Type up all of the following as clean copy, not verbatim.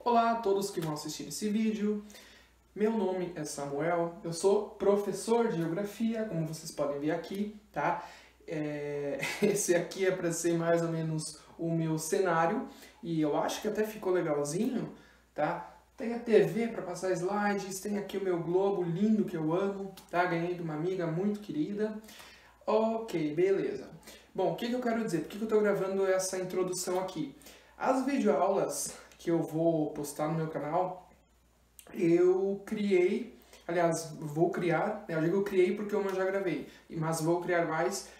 Olá a todos que vão assistir esse vídeo. Meu nome é Samuel, eu sou professor de Geografia, como vocês podem ver aqui, tá? Esse aqui é para ser mais ou menos o meu cenário e eu acho que até ficou legalzinho, tá? Tem a TV para passar slides, tem aqui o meu globo lindo que eu amo, tá? Ganhei de uma amiga muito querida. Ok, beleza. Bom, o que eu quero dizer? Por que eu estou gravando essa introdução aqui? As videoaulas que eu vou postar no meu canal, eu criei, aliás, vou criar, eu digo criei porque eu já gravei, mas vou criar mais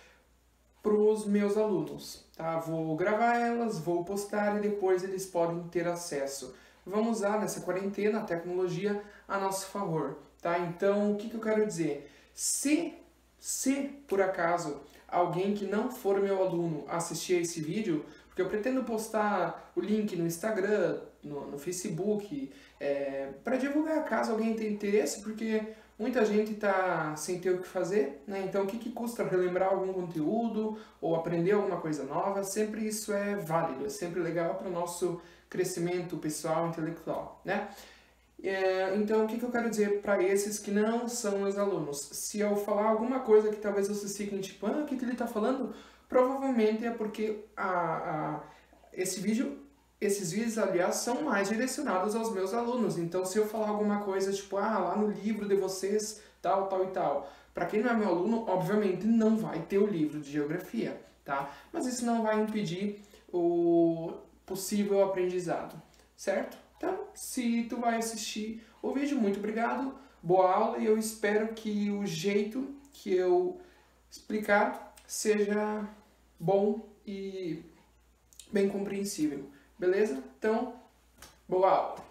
para os meus alunos, tá? Vou gravar elas, vou postar e depois eles podem ter acesso. Vamos usar nessa quarentena a tecnologia a nosso favor, tá? Então, o que eu quero dizer? Se por acaso alguém que não for meu aluno assistir a esse vídeo, porque eu pretendo postar o link no Instagram, no Facebook, para divulgar caso alguém tenha interesse, porque muita gente está sem ter o que fazer, né? Então o que custa relembrar algum conteúdo ou aprender alguma coisa nova? Sempre isso é válido, é sempre legal para o nosso crescimento pessoal, intelectual, né? Então, o que eu quero dizer para esses que não são meus alunos? Se eu falar alguma coisa que talvez vocês fiquem tipo, o que ele está falando? Provavelmente é porque esses vídeos, aliás, são mais direcionados aos meus alunos. Então, se eu falar alguma coisa tipo, lá no livro de vocês, tal e tal. Para quem não é meu aluno, obviamente não vai ter o livro de geografia, tá? Mas isso não vai impedir o possível aprendizado, certo? Então, se tu vai assistir o vídeo, muito obrigado, boa aula e eu espero que o jeito que eu explicar seja bom e bem compreensível, beleza? Então, boa aula!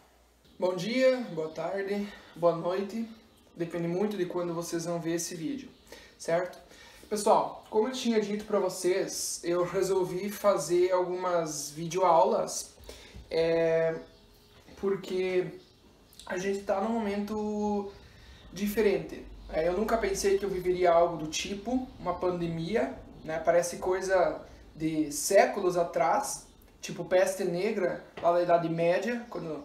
Bom dia, boa tarde, boa noite, depende muito de quando vocês vão ver esse vídeo, certo? Pessoal, como eu tinha dito para vocês, eu resolvi fazer algumas videoaulas, porque a gente está num momento diferente. Eu nunca pensei que eu viveria algo do tipo, uma pandemia, né? Parece coisa de séculos atrás, tipo peste negra, lá da Idade Média, quando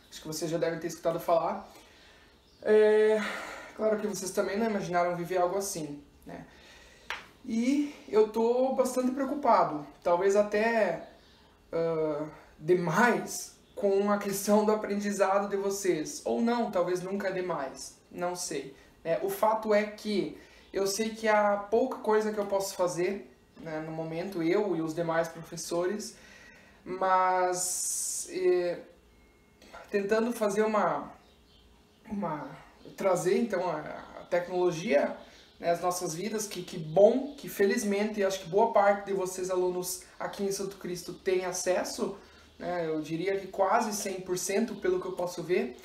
acho que vocês já devem ter escutado falar. Claro que vocês também não imaginaram viver algo assim, né? E eu tô bastante preocupado, talvez até demais, com a questão do aprendizado de vocês. Ou não, talvez nunca é demais, não sei. O fato é que eu sei que há pouca coisa que eu posso fazer, né, no momento, eu e os demais professores, mas tentando fazer trazer então a tecnologia, né, as nossas vidas, que bom, que felizmente acho que boa parte de vocês alunos aqui em Santo Cristo tem acesso, né, eu diria que quase 100% pelo que eu posso ver.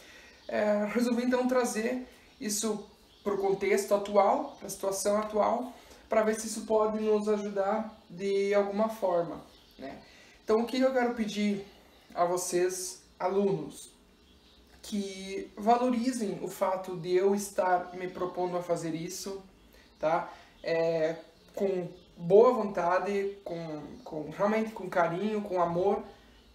Resolvi então trazer isso para o contexto atual, para a situação atual, para ver se isso pode nos ajudar de alguma forma, né? Então o que eu quero pedir a vocês, alunos, que valorizem o fato de eu estar me propondo a fazer isso, tá? Com boa vontade, realmente com carinho, com amor,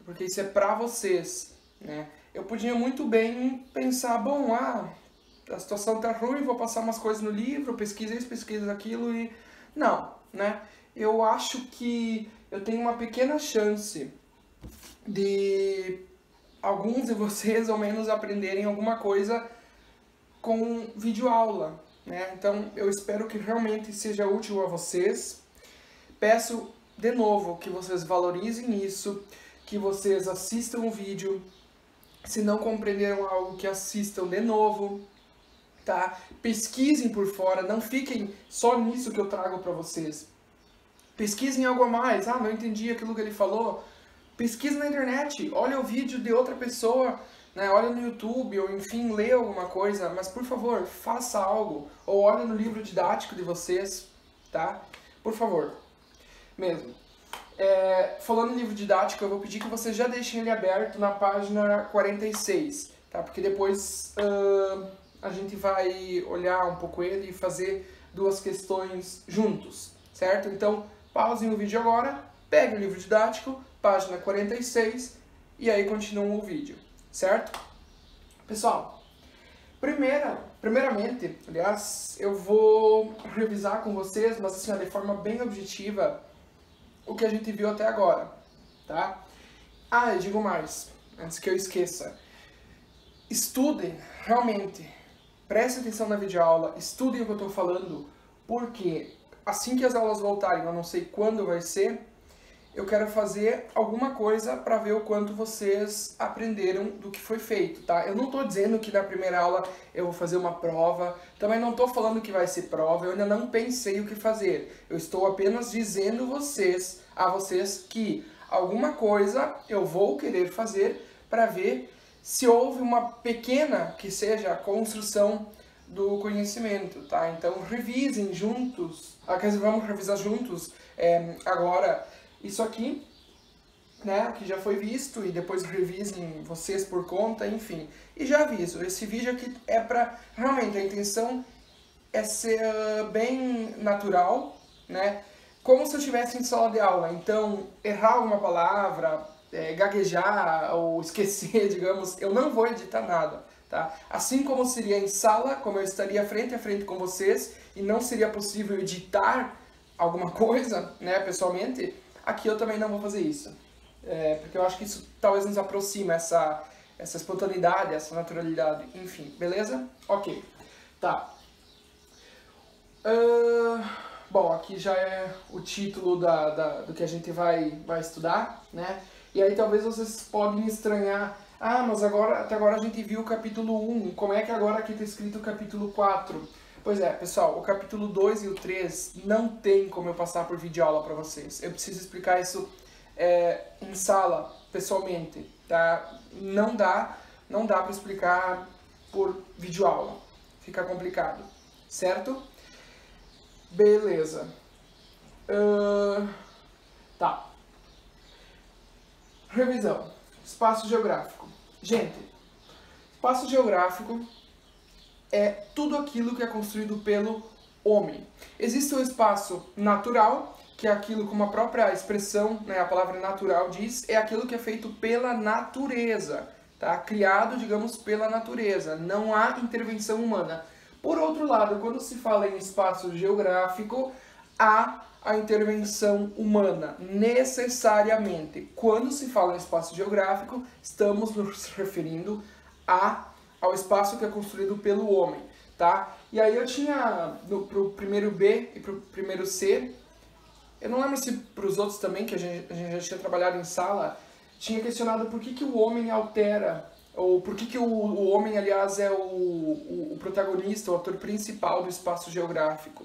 porque isso é pra vocês, né? Eu podia muito bem pensar, bom, a situação tá ruim, vou passar umas coisas no livro, pesquisa isso, pesquisa aquilo e... Não, né? Eu acho que eu tenho uma pequena chance de alguns de vocês, ao menos, aprenderem alguma coisa com videoaula, né? Então, eu espero que realmente seja útil a vocês. Peço, de novo, que vocês valorizem isso, que vocês assistam o vídeo. Se não compreenderam algo, que assistam de novo, tá? Pesquisem por fora, não fiquem só nisso que eu trago para vocês. Pesquisem algo a mais. Não entendi aquilo que ele falou. Pesquisa na internet, olha o vídeo de outra pessoa, né? Olha no YouTube, ou enfim, lê alguma coisa, mas por favor, faça algo, ou olha no livro didático de vocês, tá? Por favor, mesmo. Falando em livro didático, eu vou pedir que vocês já deixem ele aberto na página 46, tá? Porque depois a gente vai olhar um pouco ele e fazer duas questões juntos, certo? Então, pausem o vídeo agora, peguem o livro didático, página 46, e aí continuam o vídeo, certo? Pessoal, primeiramente, aliás, eu vou revisar com vocês, mas assim, de forma bem objetiva, o que a gente viu até agora, tá? Ah, eu digo mais, antes que eu esqueça. Estudem, realmente, prestem atenção na videoaula, estudem o que eu estou falando, porque assim que as aulas voltarem, eu não sei quando vai ser, eu quero fazer alguma coisa para ver o quanto vocês aprenderam do que foi feito, tá? Eu não estou dizendo que na primeira aula eu vou fazer uma prova, também não estou falando que vai ser prova, eu ainda não pensei o que fazer. Eu estou apenas dizendo a vocês que alguma coisa eu vou querer fazer para ver se houve uma pequena, que seja, construção do conhecimento, tá? Então revisem juntos, vamos revisar juntos agora isso aqui, né, que já foi visto, e depois revisem vocês por conta, enfim. E já aviso, esse vídeo aqui é pra, realmente, a intenção é ser bem natural, né, como se eu estivesse em sala de aula. Então, errar alguma palavra, gaguejar ou esquecer, digamos, eu não vou editar nada, tá? Assim como seria em sala, como eu estaria frente a frente com vocês, e não seria possível editar alguma coisa, né, pessoalmente, aqui eu também não vou fazer isso, porque eu acho que isso talvez nos aproxime, essa espontaneidade, essa naturalidade, enfim, beleza? Ok, tá. Bom, aqui já é o título do que a gente vai estudar, né? E aí talvez vocês podem estranhar, ah, mas até agora a gente viu o capítulo 1, como é que agora aqui está escrito o capítulo 4? Pois é, pessoal, o capítulo 2 e o 3 não tem como eu passar por videoaula para vocês. Eu preciso explicar isso em sala, pessoalmente, tá? Não dá para explicar por videoaula. Fica complicado, certo? Beleza. Tá. Revisão. Espaço geográfico. Gente, espaço geográfico é tudo aquilo que é construído pelo homem. Existe o espaço natural, que é aquilo, como a própria expressão, né, a palavra natural diz, é aquilo que é feito pela natureza, tá? Criado, digamos, pela natureza. Não há intervenção humana. Por outro lado, quando se fala em espaço geográfico, há a intervenção humana, necessariamente. Quando se fala em espaço geográfico, estamos nos referindo ao espaço que é construído pelo homem, tá? E aí eu tinha, pro primeiro B e pro primeiro C, eu não lembro se pros outros também, que a gente já tinha trabalhado em sala, tinha questionado por que o homem altera, ou por que o homem, aliás, é o protagonista, o ator principal do espaço geográfico.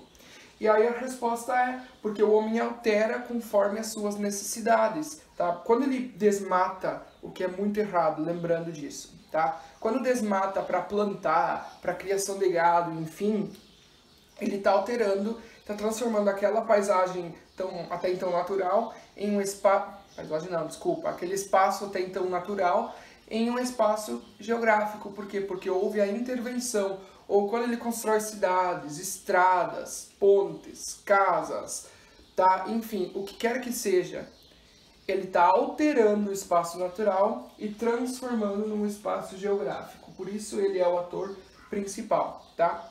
E aí a resposta é porque o homem altera conforme as suas necessidades, tá? Quando ele desmata, o que é muito errado, lembrando disso, tá? Quando desmata para plantar, para criação de gado, enfim, ele está alterando, está transformando aquela paisagem até então natural em um espaço... Paisagem não, desculpa. Aquele espaço até então natural em um espaço geográfico. Por quê? Porque houve a intervenção. Ou quando ele constrói cidades, estradas, pontes, casas, tá? Enfim, o que quer que seja, ele está alterando o espaço natural e transformando num espaço geográfico. Por isso ele é o ator principal, tá?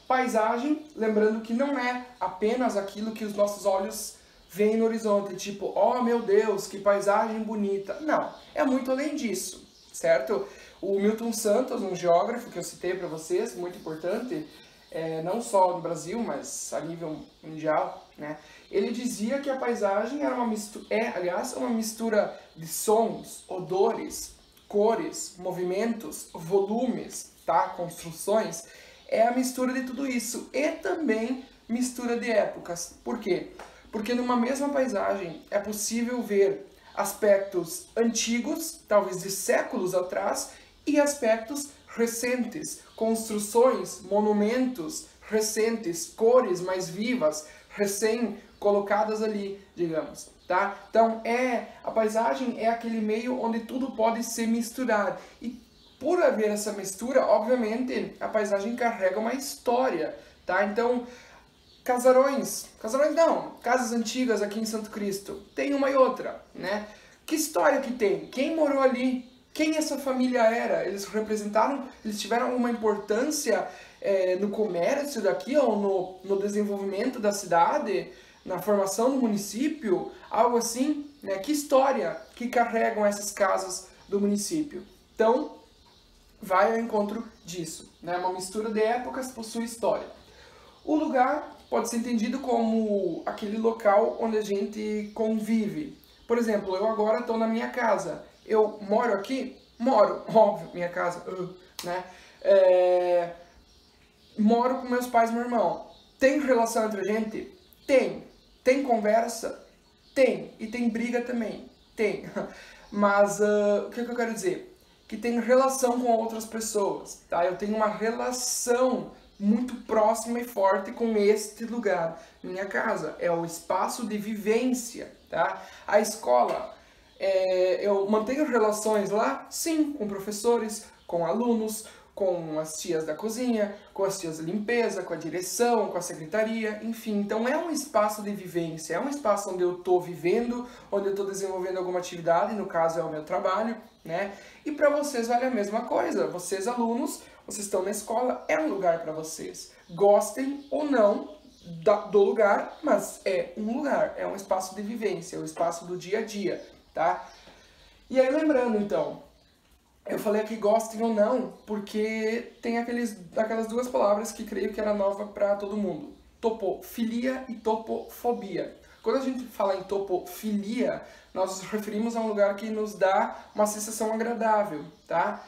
Paisagem, lembrando que não é apenas aquilo que os nossos olhos veem no horizonte, tipo, oh meu Deus, que paisagem bonita. Não, é muito além disso, certo? O Milton Santos, um geógrafo que eu citei para vocês, muito importante, não só no Brasil, mas a nível mundial, né? Ele dizia que a paisagem era uma mistura de sons, odores, cores, movimentos, volumes, tá? Construções. É a mistura de tudo isso e também mistura de épocas. Por quê? Porque numa mesma paisagem é possível ver aspectos antigos, talvez de séculos atrás, e aspectos recentes, construções, monumentos recentes, cores mais vivas, recém colocadas ali, digamos, tá? Então a paisagem é aquele meio onde tudo pode se misturar. E por haver essa mistura, obviamente, a paisagem carrega uma história, tá? Então, casas antigas aqui em Santo Cristo, tem uma e outra, né? Que história que tem? Quem morou ali, quem essa família era. Eles representaram, eles tiveram alguma importância no comércio daqui, ou no desenvolvimento da cidade, na formação do município, algo assim, né? Que história que carregam essas casas do município. Então, vai ao encontro disso, né? Uma mistura de épocas possui história. O lugar pode ser entendido como aquele local onde a gente convive. Por exemplo, eu agora estou na minha casa. Eu moro aqui? Moro, óbvio, minha casa, né? Moro com meus pais e meu irmão. Tem relação entre a gente? Tem. Tem conversa? Tem. E tem briga também? Tem. Mas o que eu quero dizer? Que tem relação com outras pessoas, tá? Eu tenho uma relação muito próxima e forte com este lugar. Minha casa é o espaço de vivência, tá? A escola, eu mantenho relações lá? Sim, com professores, com alunos, com as tias da cozinha, com as tias da limpeza, com a direção, com a secretaria, enfim. Então é um espaço de vivência, é um espaço onde eu estou vivendo, onde eu estou desenvolvendo alguma atividade, no caso é o meu trabalho, né? E para vocês vale a mesma coisa. Vocês, alunos, vocês estão na escola, é um lugar para vocês. Gostem ou não do lugar, mas é um lugar, é um espaço de vivência, é um espaço do dia a dia, tá? E aí lembrando, então, eu falei aqui gostem ou não, porque tem aquelas duas palavras que creio que era nova para todo mundo. Topofilia e topofobia. Quando a gente fala em topofilia, nós nos referimos a um lugar que nos dá uma sensação agradável, tá?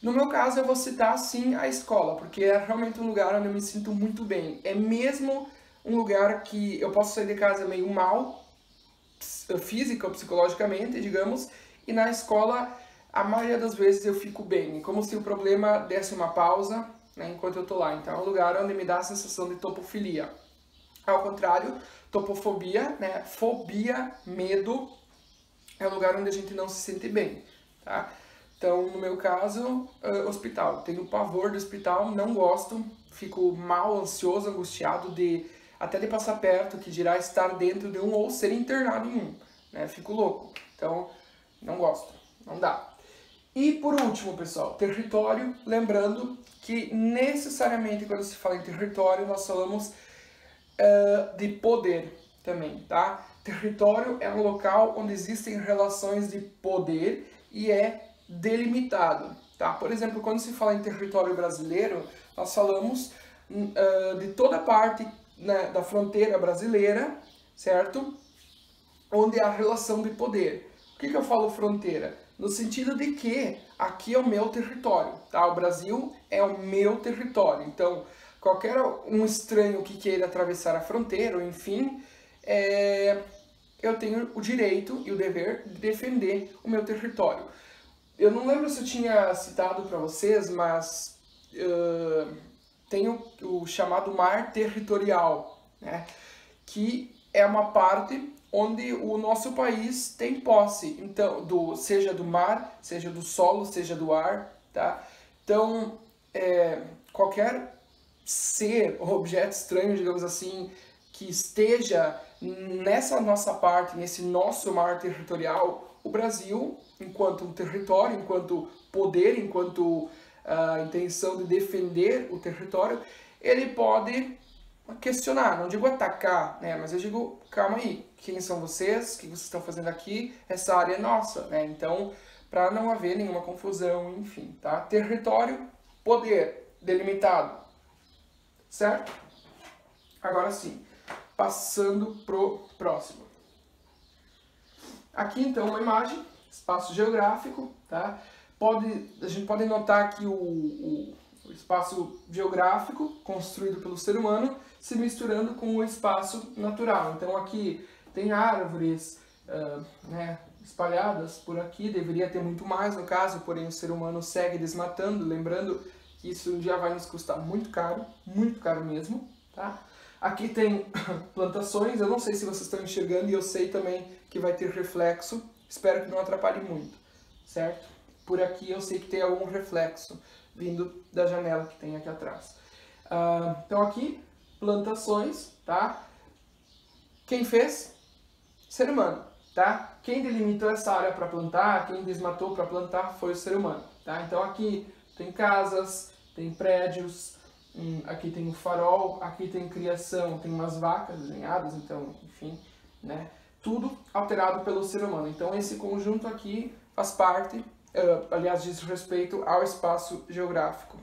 No meu caso, eu vou citar, sim, a escola, porque é realmente um lugar onde eu me sinto muito bem. É mesmo um lugar que eu posso sair de casa meio mal, física ou psicologicamente, digamos, e na escola, a maioria das vezes eu fico bem. Como se o problema desse uma pausa, né, enquanto eu tô lá. Então é um lugar onde me dá a sensação de topofilia. Ao contrário, topofobia, né, fobia, medo, é um lugar onde a gente não se sente bem, tá? Então, no meu caso, hospital. Tenho pavor do hospital, não gosto, fico mal, ansioso, angustiado até de passar perto, que dirá estar dentro de um ou ser internado em um, né? Fico louco. Então, não gosto, não dá. E por último, pessoal, território, lembrando que necessariamente quando se fala em território, nós falamos de poder também, tá? Território é um local onde existem relações de poder e é delimitado, tá? Por exemplo, quando se fala em território brasileiro, nós falamos de toda a parte, né, da fronteira brasileira, certo? Onde há relação de poder. Por que eu falo fronteira? No sentido de que aqui é o meu território, tá? O Brasil é o meu território. Então, qualquer um estranho que queira atravessar a fronteira, ou enfim, eu tenho o direito e o dever de defender o meu território. Eu não lembro se eu tinha citado para vocês, mas tem o chamado mar territorial, né? Que é uma parte onde o nosso país tem posse, então, seja do mar, seja do solo, seja do ar, tá? Então, qualquer ser ou objeto estranho, digamos assim, que esteja nessa nossa parte, nesse nosso mar territorial, o Brasil, enquanto um território, enquanto poder, enquanto intenção de defender o território, ele pode questionar, não digo atacar, né, mas eu digo, calma aí, quem são vocês, o que vocês estão fazendo aqui, essa área é nossa, né, então, para não haver nenhuma confusão, enfim, tá, território, poder, delimitado, certo? Agora sim, passando pro próximo. Aqui, então, uma imagem, espaço geográfico, tá? A gente pode notar aqui o espaço geográfico construído pelo ser humano se misturando com o espaço natural. Então aqui tem árvores né, espalhadas por aqui, deveria ter muito mais no caso, porém o ser humano segue desmatando, lembrando que isso já vai nos custar muito caro mesmo, tá? Aqui tem plantações, eu não sei se vocês estão enxergando e eu sei também que vai ter reflexo, espero que não atrapalhe muito, certo? Por aqui eu sei que tem algum reflexo vindo da janela que tem aqui atrás. Então aqui, plantações, tá? Quem fez? Ser humano. tá? Quem delimitou essa área para plantar, quem desmatou para plantar foi o ser humano, tá? Então aqui tem casas, tem prédios, aqui tem um farol, aqui tem criação, tem umas vacas desenhadas, então, enfim, né? Tudo alterado pelo ser humano. Então esse conjunto aqui faz parte, aliás, diz respeito ao espaço geográfico.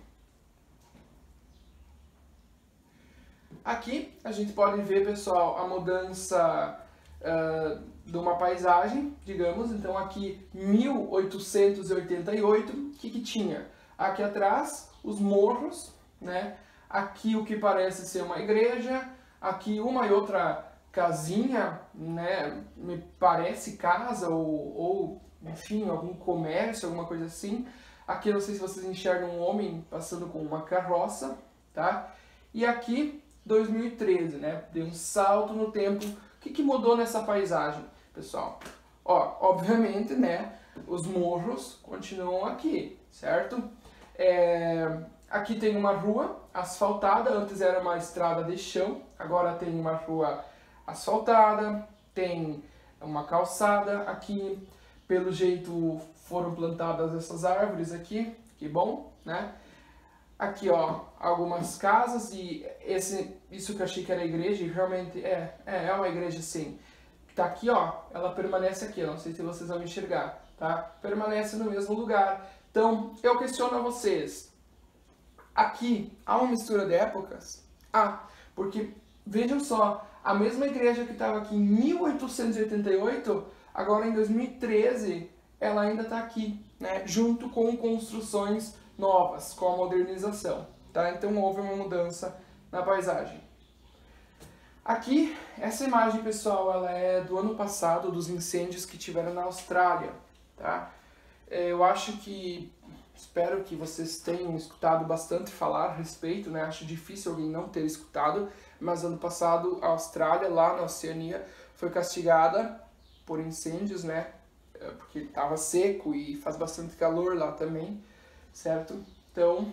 Aqui a gente pode ver, pessoal, a mudança de uma paisagem, digamos. Então aqui 1888, o que tinha? Aqui atrás os morros, né? Aqui o que parece ser uma igreja, aqui uma e outra casinha, né? Me parece casa ou enfim, algum comércio, alguma coisa assim. Aqui eu não sei se vocês enxergam um homem passando com uma carroça, tá? E aqui 2013, né? Deu um salto no tempo. O que mudou nessa paisagem, pessoal? Ó, obviamente, né? Os morros continuam aqui, certo? Aqui tem uma rua asfaltada, antes era uma estrada de chão, agora tem uma rua asfaltada, tem uma calçada aqui, pelo jeito foram plantadas essas árvores aqui, que bom, né? Aqui, ó, algumas casas e isso que eu achei que era igreja, e realmente é uma igreja sim. Tá aqui, ó, ela permanece aqui, eu não sei se vocês vão enxergar, tá? Permanece no mesmo lugar. Então, eu questiono a vocês, aqui há uma mistura de épocas? Porque, vejam só, a mesma igreja que estava aqui em 1888, agora em 2013, ela ainda está aqui, né? Junto com construções novas, com a modernização, tá? Então houve uma mudança na paisagem. Aqui, essa imagem, pessoal, ela é do ano passado, dos incêndios que tiveram na Austrália, tá? Eu acho que, espero que vocês tenham escutado bastante falar a respeito, né? Acho difícil alguém não ter escutado, mas ano passado a Austrália, lá na Oceania, foi castigada por incêndios, né? Porque estava seco e faz bastante calor lá também, certo? Então,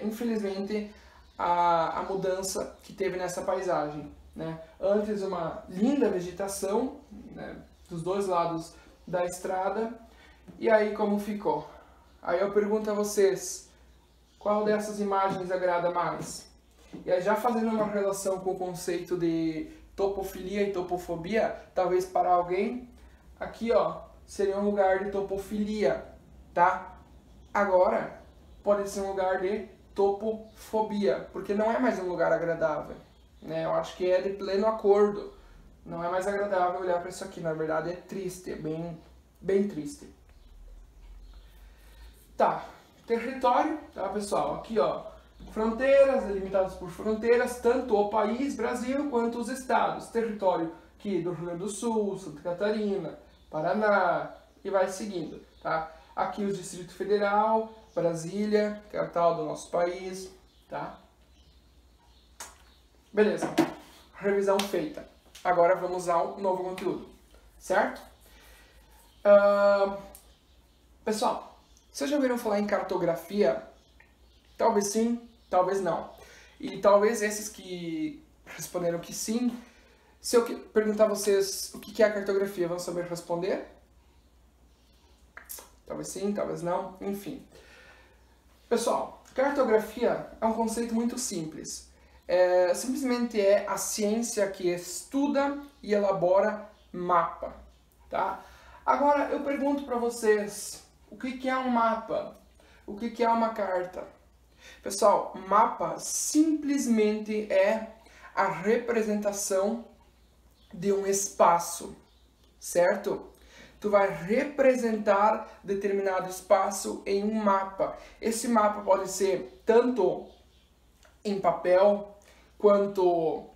infelizmente, a mudança que teve nessa paisagem, né? Antes uma linda vegetação, né? Dos dois lados da estrada, e aí como ficou? Aí eu pergunto a vocês, qual dessas imagens agrada mais? E aí já fazendo uma relação com o conceito de topofilia e topofobia, talvez para alguém, aqui ó, seria um lugar de topofilia, tá? Agora, pode ser um lugar de topofobia, porque não é mais um lugar agradável, né? Eu acho que é de pleno acordo. Não é mais agradável olhar para isso aqui, na verdade é triste, é bem triste. Tá, território, tá pessoal? Aqui ó, fronteiras, delimitadas por fronteiras, tanto o país, Brasil, quanto os estados. Território aqui do Rio Grande do Sul, Santa Catarina, Paraná, e vai seguindo, tá? Aqui o Distrito Federal, Brasília, capital do nosso país, tá? Beleza, revisão feita. Agora vamos ao novo conteúdo, certo? Pessoal, vocês já ouviram falar em cartografia? Talvez sim, talvez não. E talvez esses que responderam que sim, se eu perguntar a vocês o que é a cartografia, vão saber responder? Talvez sim, talvez não, enfim. Pessoal, cartografia é um conceito muito simples. Simplesmente é a ciência que estuda e elabora mapa, tá? Agora eu pergunto para vocês, o que é um mapa? O que é uma carta? Pessoal, mapa simplesmente é a representação de um espaço, certo? Tu vai representar determinado espaço em um mapa. Esse mapa pode ser tanto em papel quanto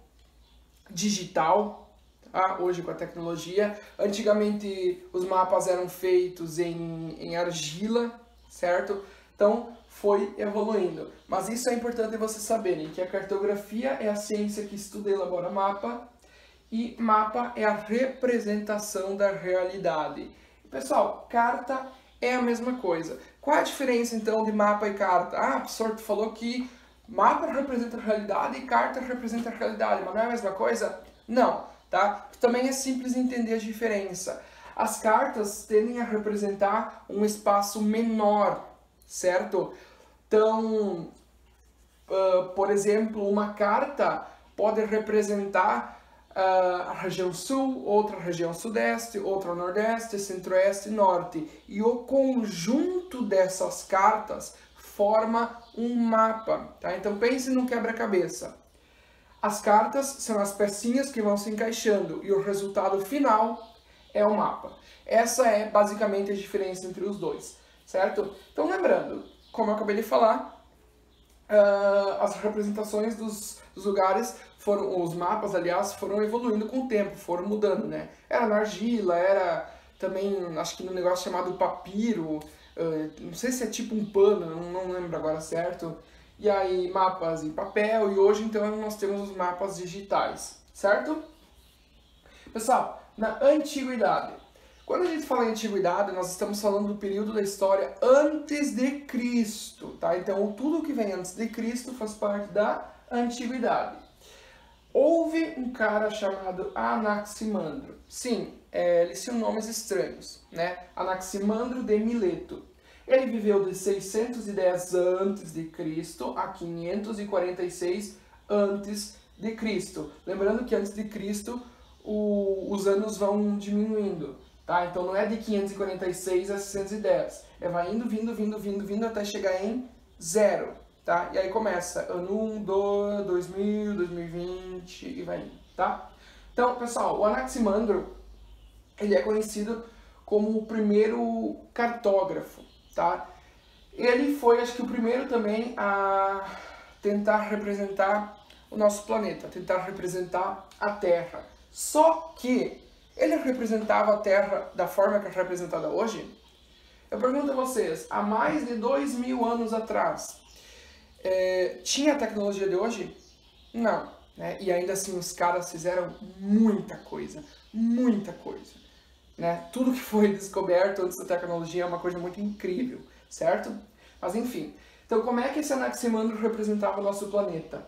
digital, tá? Hoje com a tecnologia. Antigamente os mapas eram feitos em argila, certo? Então foi evoluindo. Mas isso é importante vocês saberem, que a cartografia é a ciência que estuda e elabora mapa, e mapa é a representação da realidade. Pessoal, carta é a mesma coisa. Qual a diferença então de mapa e carta? Professor, tu falou que mapa representa a realidade e carta representa a realidade, mas não é a mesma coisa? Não, tá? Também é simples entender a diferença. As cartas tendem a representar um espaço menor, certo? Então, por exemplo, uma carta pode representar a região sul, outra região sudeste, outra nordeste, centro-oeste e norte. E o conjunto dessas cartas forma um mapa, tá? Então pense num quebra-cabeça. As cartas são as pecinhas que vão se encaixando e o resultado final é o mapa. Essa é basicamente a diferença entre os dois, certo? Então lembrando, como eu acabei de falar, as representações dos lugares os mapas, aliás, foram evoluindo com o tempo, foram mudando, né? Era na argila, era também, acho que no negócio chamado papiro, não sei se é tipo um pano, não lembro agora certo. E aí mapas em papel, e hoje então nós temos os mapas digitais, certo? Pessoal, na antiguidade. Quando a gente fala em antiguidade, nós estamos falando do período da história antes de Cristo, tá? Então tudo que vem antes de Cristo faz parte da antiguidade. Houve um cara chamado Anaximandro. Sim, eles tinham nomes estranhos, né? Anaximandro de Mileto. Ele viveu de 610 a.C. a 546 a.C. Lembrando que antes de Cristo os anos vão diminuindo, tá? Então não é de 546 a 610. Vai indo, vindo até chegar em 0. Tá? E aí começa ano 1, 2, 2000, 2020 e vai indo, tá? Então, pessoal, o Anaximandro, ele é conhecido como o primeiro cartógrafo, tá? Ele foi, acho que, o primeiro também a tentar representar o nosso planeta, tentar representar a Terra. Só que ele representava a Terra da forma que é representada hoje? Eu pergunto a vocês, há mais de 2000 anos atrás, tinha a tecnologia de hoje? Não, né? E ainda assim os caras fizeram muita coisa, né? Tudo que foi descoberto antes da tecnologia é uma coisa muito incrível, certo? Mas enfim, então como é que esse Anaximandro representava o nosso planeta?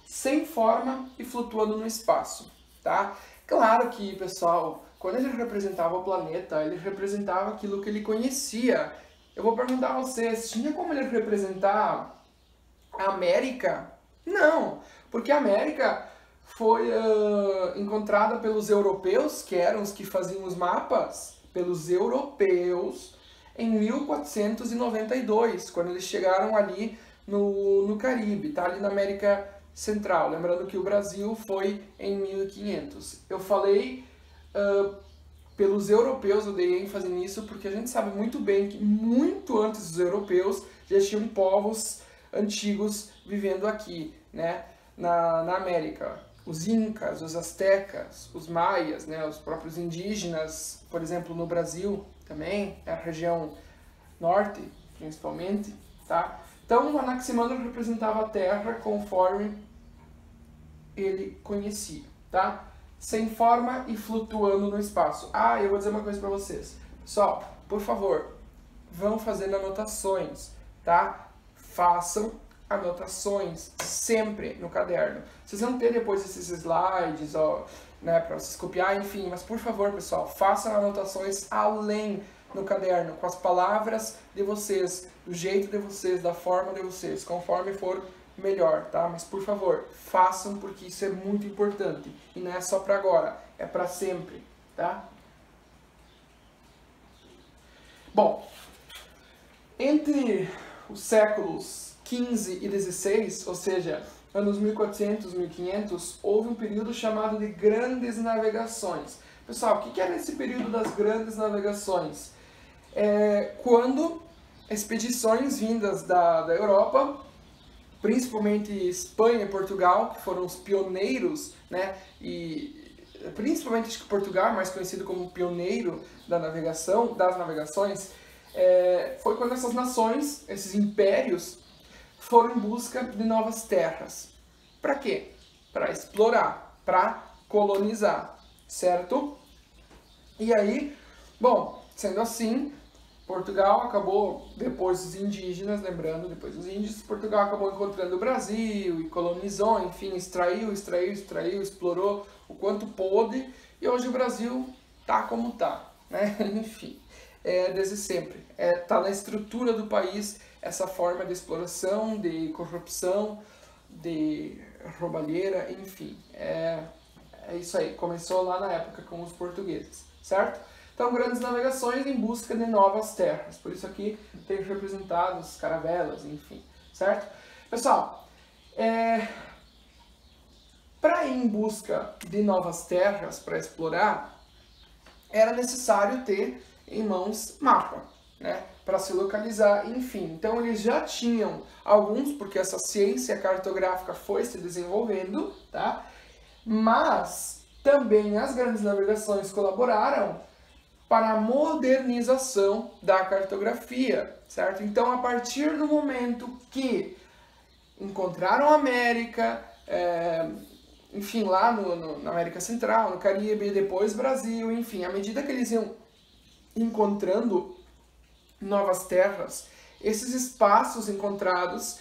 Sem forma e flutuando no espaço, tá? Claro que, pessoal, quando ele representava o planeta, ele representava aquilo que ele conhecia. Eu vou perguntar a vocês, tinha como ele representar a América? Não, porque a América foi encontrada pelos europeus, que eram os que faziam os mapas, pelos europeus, em 1492, quando eles chegaram ali no Caribe, tá? Ali na América Central. Lembrando que o Brasil foi em 1500. Eu falei pelos europeus, eu dei ênfase nisso, porque a gente sabe muito bem que muito antes dos europeus já tinham povos antigos vivendo aqui, né, na América. Os incas, os astecas, os maias, né, os próprios indígenas, por exemplo, no Brasil também, a região norte, principalmente, tá? Então, o Anaximandro representava a Terra conforme ele conhecia, tá? Sem forma e flutuando no espaço. Ah, eu vou dizer uma coisa para vocês. Pessoal, por favor, vão fazendo anotações, tá? Façam anotações sempre no caderno. Vocês vão ter depois esses slides, ó, né, para vocês copiar, enfim, mas por favor, pessoal, façam anotações além no caderno, com as palavras de vocês, do jeito de vocês, da forma de vocês, conforme for melhor, tá? Mas por favor, façam, porque isso é muito importante. E não é só para agora, é para sempre, tá? Bom, entre os séculos XV e XVI, ou seja, anos 1400, 1500, houve um período chamado de Grandes Navegações. Pessoal, o que era esse período das Grandes Navegações? Quando expedições vindas da Europa, principalmente Espanha e Portugal, que foram os pioneiros, né, e principalmente acho que Portugal, mais conhecido como pioneiro das navegações, foi quando essas nações, esses impérios, foram em busca de novas terras. Para quê? Para explorar, para colonizar, certo? E aí, bom, sendo assim, Portugal acabou, depois dos indígenas, lembrando, depois dos índios, Portugal acabou encontrando o Brasil e colonizou, enfim, extraiu, explorou o quanto pôde, e hoje o Brasil tá como tá, né? Enfim, desde sempre. Tá na estrutura do país essa forma de exploração, de corrupção, de roubalheira, enfim. É isso aí, começou lá na época com os portugueses, certo? Então, grandes navegações em busca de novas terras. Por isso aqui tem representados caravelas, enfim, certo? Pessoal, para ir em busca de novas terras para explorar, era necessário ter em mãos mapa, né? Para se localizar, enfim. Então eles já tinham alguns, porque essa ciência cartográfica foi se desenvolvendo, tá? Mas também as grandes navegações colaboraram para a modernização da cartografia, certo? Então, a partir do momento que encontraram a América, enfim, lá na América Central, no Caribe, depois Brasil, enfim, à medida que eles iam encontrando novas terras, esses espaços encontrados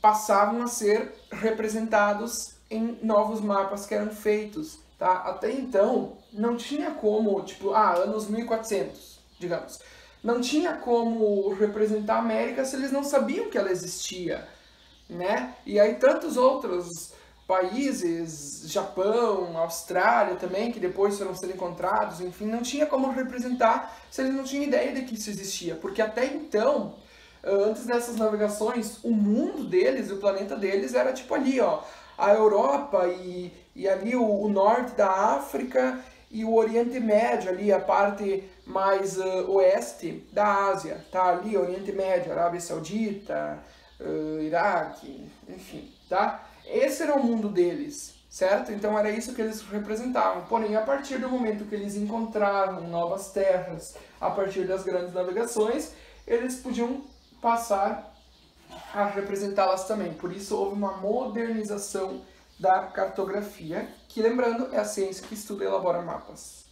passavam a ser representados em novos mapas que eram feitos, tá? Até então, não tinha como, tipo, anos 1400, digamos. Não tinha como representar a América se eles não sabiam que ela existia, né? E aí tantos outros países, Japão, Austrália também, que depois foram sendo encontrados, enfim, não tinha como representar se eles não tinham ideia de que isso existia. Porque até então, antes dessas navegações, o mundo deles, o planeta deles era tipo ali, ó, a Europa e ali o norte da África e o Oriente Médio, ali a parte mais oeste da Ásia, tá? Ali, Oriente Médio, Arábia Saudita, Iraque, enfim, tá? Esse era o mundo deles, certo? Então era isso que eles representavam. Porém, a partir do momento que eles encontraram novas terras, a partir das grandes navegações, eles podiam passar a representá-las também. Por isso houve uma modernização da cartografia, que, lembrando, é a ciência que estuda e elabora mapas.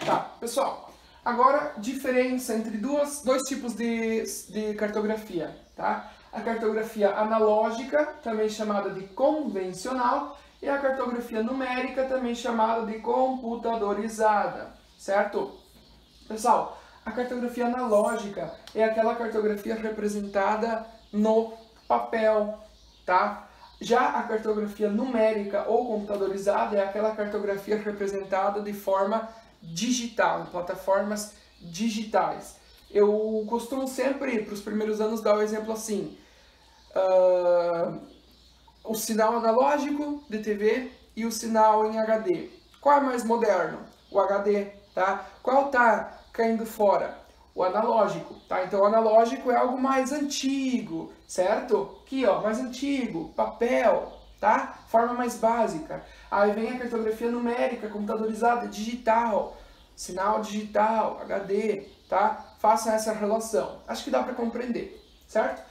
Tá, pessoal, agora diferença entre dois tipos de cartografia, tá? A cartografia analógica, também chamada de convencional, e a cartografia numérica, também chamada de computadorizada, certo? Pessoal, a cartografia analógica é aquela cartografia representada no papel, tá? Já a cartografia numérica ou computadorizada é aquela cartografia representada de forma digital, em plataformas digitais. Eu costumo sempre, para os primeiros anos, dar o exemplo assim. O sinal analógico de TV e o sinal em HD. Qual é mais moderno? O HD, tá? Qual tá caindo fora? O analógico, tá? Então o analógico é algo mais antigo, certo? Aqui, ó, mais antigo, papel, tá? Forma mais básica. Aí vem a cartografia numérica, computadorizada, digital, sinal digital, HD, tá? Façam essa relação. Acho que dá para compreender, certo?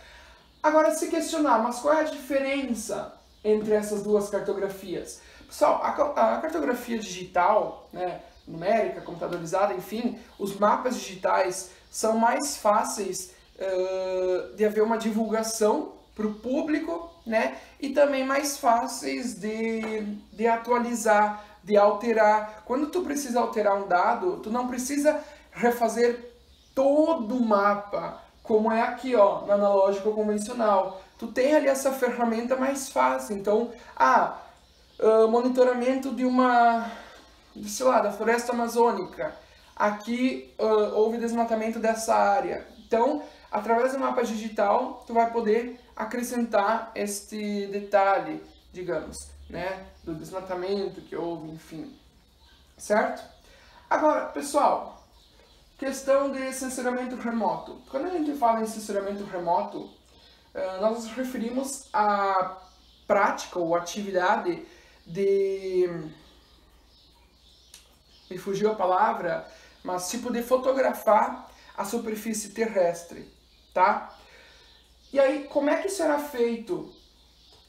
Agora, se questionar, mas qual é a diferença entre essas duas cartografias? Pessoal, a cartografia digital, né, numérica, computadorizada, enfim, os mapas digitais são mais fáceis de haver uma divulgação para o público, né, e também mais fáceis de atualizar, de alterar. Quando tu precisa alterar um dado, tu não precisa refazer todo o mapa, como é aqui, ó, no analógico convencional. Tu tem ali essa ferramenta mais fácil. Então, monitoramento de uma, sei lá, da floresta amazônica. Aqui houve desmatamento dessa área. Então, através do mapa digital, tu vai poder acrescentar este detalhe, digamos, né, do desmatamento que houve, enfim. Certo? Agora, pessoal, questão de censuramento remoto. Quando a gente fala em censuramento remoto, nós nos referimos à prática ou atividade de... me fugiu a palavra, mas tipo de fotografar a superfície terrestre, tá? E aí, como é que isso era feito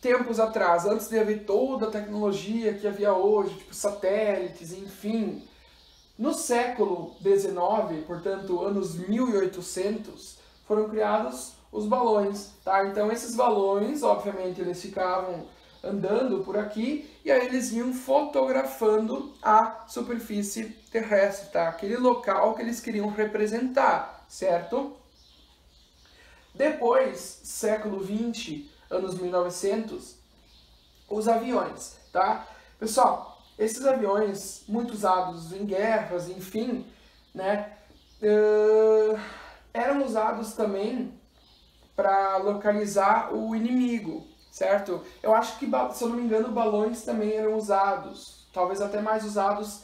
tempos atrás, antes de haver toda a tecnologia que havia hoje, tipo satélites, enfim? No século XIX, portanto, anos 1800, foram criados os balões, tá? Então, esses balões, obviamente, eles ficavam andando por aqui, e aí eles iam fotografando a superfície terrestre, tá? Aquele local que eles queriam representar, certo? Depois, século 20, anos 1900, os aviões, tá? Pessoal, esses aviões, muito usados em guerras, enfim, né, eram usados também para localizar o inimigo, certo? Eu acho que, se eu não me engano, balões também eram usados, talvez até mais usados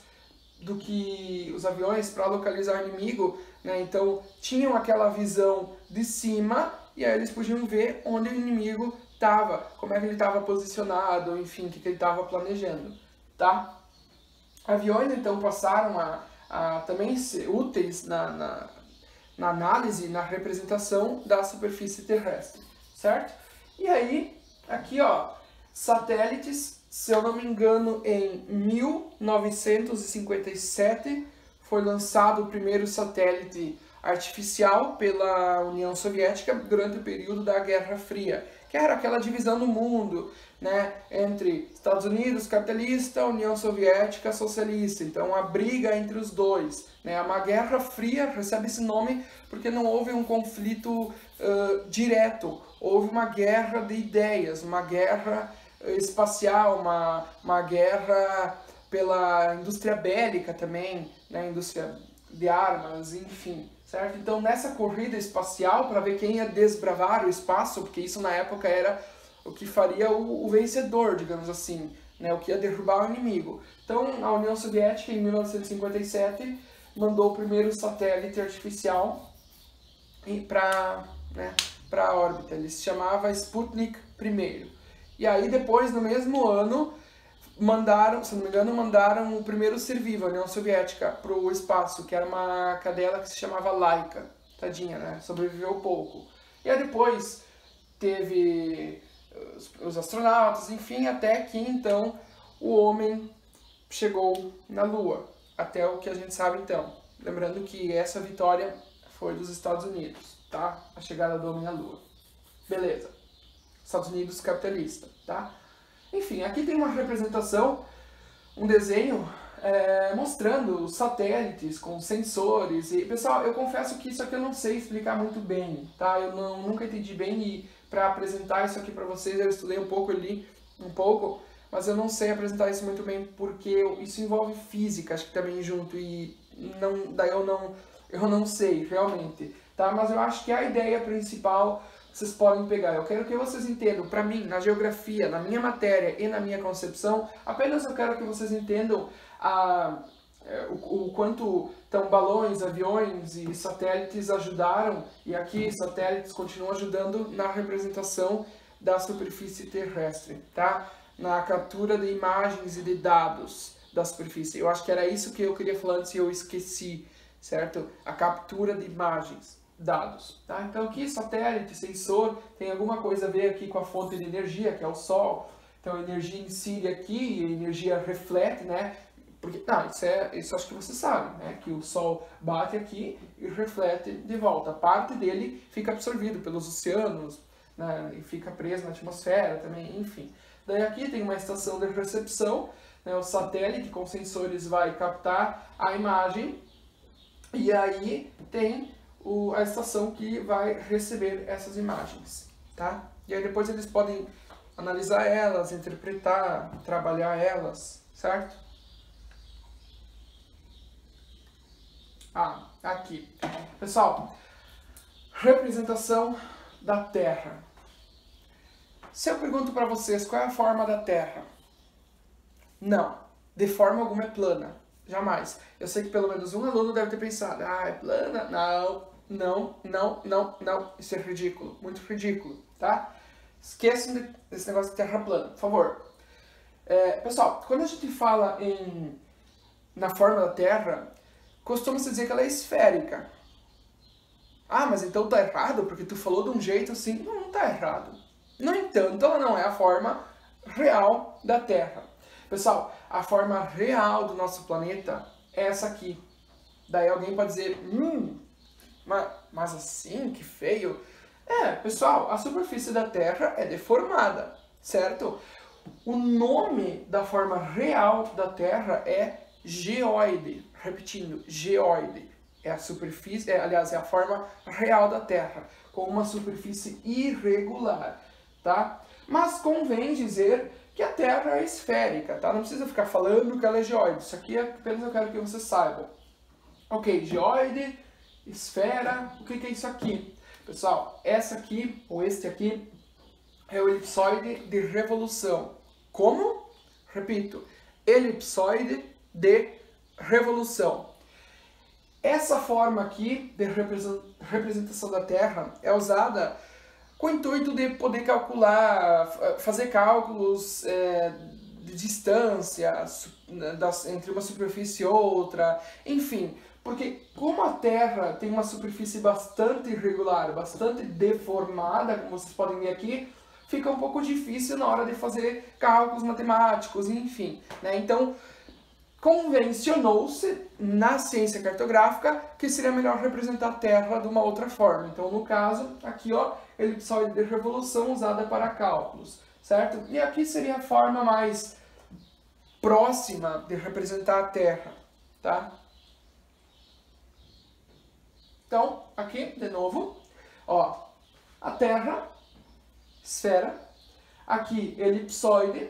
do que os aviões para localizar o inimigo, né? Então tinham aquela visão de cima e aí eles podiam ver onde o inimigo estava, como é que ele estava posicionado, enfim, o que ele estava planejando, tá? Aviões então passaram a também ser úteis na análise, na representação da superfície terrestre, certo? E aí, aqui ó, satélites, se eu não me engano, em 1957 foi lançado o primeiro satélite artificial pela União Soviética durante o período da Guerra Fria, que era aquela divisão do mundo, né, entre Estados Unidos capitalista, União Soviética socialista. Então a briga entre os dois, né, uma Guerra Fria recebe esse nome porque não houve um conflito direto, houve uma guerra de ideias, uma guerra espacial, uma guerra pela indústria bélica também, né, indústria de armas, enfim, certo? Então nessa corrida espacial para ver quem ia desbravar o espaço, porque isso na época era o que faria o vencedor, digamos assim, né, o que ia derrubar o inimigo. Então a União Soviética em 1957 mandou o primeiro satélite artificial para a órbita, ele se chamava Sputnik I. E aí depois, no mesmo ano, mandaram, se não me engano, mandaram o primeiro ser vivo, a União Soviética, para o espaço, que era uma cadela que se chamava Laika. Tadinha, né? Sobreviveu pouco. E aí depois teve os astronautas, enfim, até que então o homem chegou na Lua, até o que a gente sabe então. Lembrando que essa vitória foi dos Estados Unidos, tá? A chegada do homem à Lua. Beleza. Estados Unidos capitalista, tá? Enfim, aqui tem uma representação, um desenho mostrando satélites com sensores. E, pessoal, eu confesso que isso aqui eu não sei explicar muito bem, tá? Eu nunca entendi bem e para apresentar isso aqui para vocês eu estudei um pouco, eu li um pouco, mas eu não sei apresentar isso muito bem porque isso envolve física, acho que também junto, e daí eu não sei realmente, tá? Mas eu acho que a ideia principal vocês podem pegar. Eu quero que vocês entendam, para mim, na geografia, na minha matéria e na minha concepção, apenas eu quero que vocês entendam o quanto então, balões, aviões e satélites ajudaram, e aqui satélites continuam ajudando na representação da superfície terrestre, tá? Na captura de imagens e de dados da superfície. Eu acho que era isso que eu queria falar antes e eu esqueci, certo? A captura de imagens, dados, tá? Então aqui satélite, sensor, tem alguma coisa a ver aqui com a fonte de energia, que é o Sol. Então a energia incide aqui, a energia reflete, né? Porque, isso acho que você sabe, né? Que o Sol bate aqui e reflete de volta. Parte dele fica absorvido pelos oceanos, né? E fica preso na atmosfera também, enfim. Daí aqui tem uma estação de recepção, né? O satélite com sensores vai captar a imagem e aí tem a estação que vai receber essas imagens, tá? E aí depois eles podem analisar elas, interpretar, trabalhar elas, certo? Aqui. Pessoal, representação da Terra. Se eu pergunto para vocês qual é a forma da Terra, não, de forma alguma é plana, jamais. Eu sei que pelo menos um aluno deve ter pensado, é plana? Não, isso é ridículo, muito ridículo, tá? Esqueçam desse negócio de Terra plana, por favor. Pessoal, quando a gente fala na forma da Terra, costuma-se dizer que ela é esférica. Mas então tá errado, porque tu falou de um jeito assim. Não tá errado. No entanto, ela não é a forma real da Terra. Pessoal, a forma real do nosso planeta é essa aqui. Daí alguém pode dizer, mas assim, que feio. Pessoal, a superfície da Terra é deformada, certo? O nome da forma real da Terra é geóide. Repetindo, geóide. É a superfície, aliás, é a forma real da Terra, com uma superfície irregular, tá? Mas convém dizer que a Terra é esférica, tá? Não precisa ficar falando que ela é geóide. Isso aqui é apenas eu quero que vocês saibam. Ok, geóide, esfera, o que é isso aqui? Pessoal, essa aqui, ou este aqui, é o elipsoide de revolução. Como? Repito, elipsoide de revolução. Essa forma aqui de representação da Terra é usada com o intuito de poder calcular, fazer cálculos de distância entre uma superfície e outra, enfim. Porque como a Terra tem uma superfície bastante irregular, bastante deformada, como vocês podem ver aqui, fica um pouco difícil na hora de fazer cálculos matemáticos, enfim, né? Então, convencionou-se na ciência cartográfica que seria melhor representar a Terra de uma outra forma. Então, no caso, aqui, ó, elipsoide de revolução usada para cálculos, certo? E aqui seria a forma mais próxima de representar a Terra, tá? Então, aqui, de novo, ó, a Terra, esfera, aqui elipsoide,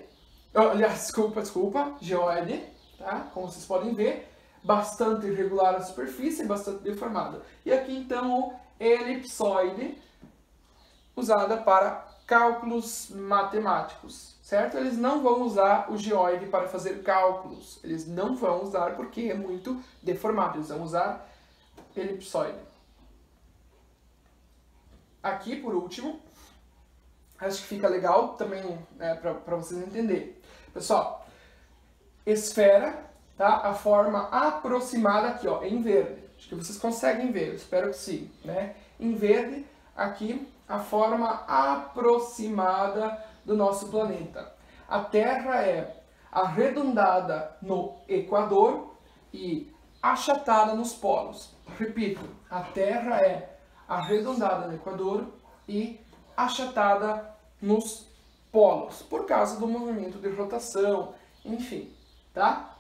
aliás, desculpa, geóide, tá? Como vocês podem ver, bastante irregular a superfície, bastante deformada. E aqui, então, o elipsoide, usada para cálculos matemáticos, certo? Eles não vão usar o geóide para fazer cálculos, eles não vão usar porque é muito deformado, eles vão usar elipsoide. Aqui, por último, acho que fica legal também, né, para vocês entenderem. Pessoal, esfera, tá? A forma aproximada aqui, ó, em verde. Acho que vocês conseguem ver, eu espero que sim, né? Em verde, aqui, a forma aproximada do nosso planeta. A Terra é arredondada no Equador e achatada nos polos. Repito, a Terra é arredondada no Equador e achatada nos polos, por causa do movimento de rotação, enfim, tá?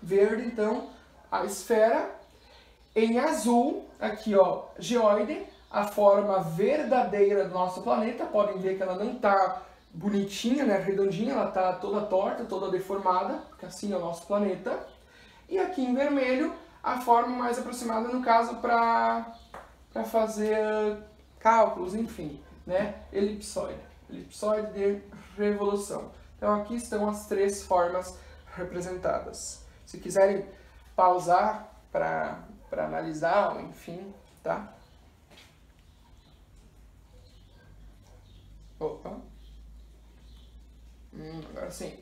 Verde, então, a esfera. Em azul, aqui, ó, geóide, a forma verdadeira do nosso planeta. Podem ver que ela não tá bonitinha, né, redondinha, ela tá toda torta, toda deformada, porque assim é o nosso planeta. E aqui em vermelho, a forma mais aproximada, no caso, para fazer cálculos, enfim, né? Elipsoide. Elipsoide de revolução. Então aqui estão as três formas representadas. Se quiserem pausar para analisar, enfim, tá? Opa. Agora sim.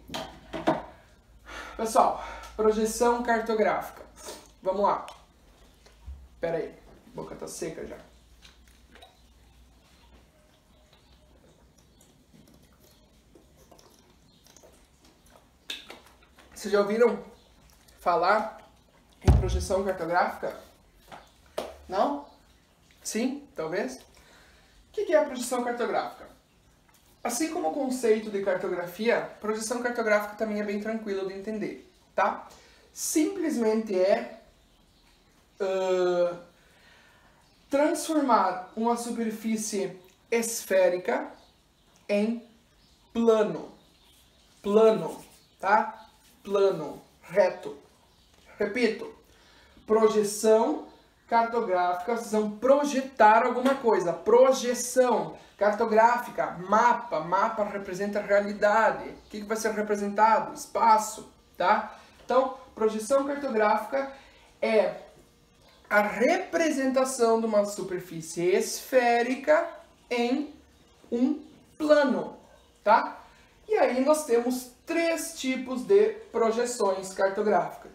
Pessoal, projeção cartográfica. Vamos lá. Pera aí, a boca tá seca já. Vocês já ouviram falar em projeção cartográfica? Não? Sim? Talvez? O que é a projeção cartográfica? Assim como o conceito de cartografia, projeção cartográfica também é bem tranquilo de entender, tá? Simplesmente é transformar uma superfície esférica em plano. Plano, tá? Plano, reto. Repito, projeção cartográfica, vocês vão projetar alguma coisa. Projeção cartográfica, mapa. Mapa representa a realidade. O que vai ser representado? Espaço, tá? Então, projeção cartográfica é a representação de uma superfície esférica em um plano, tá? E aí nós temos três tipos de projeções cartográficas.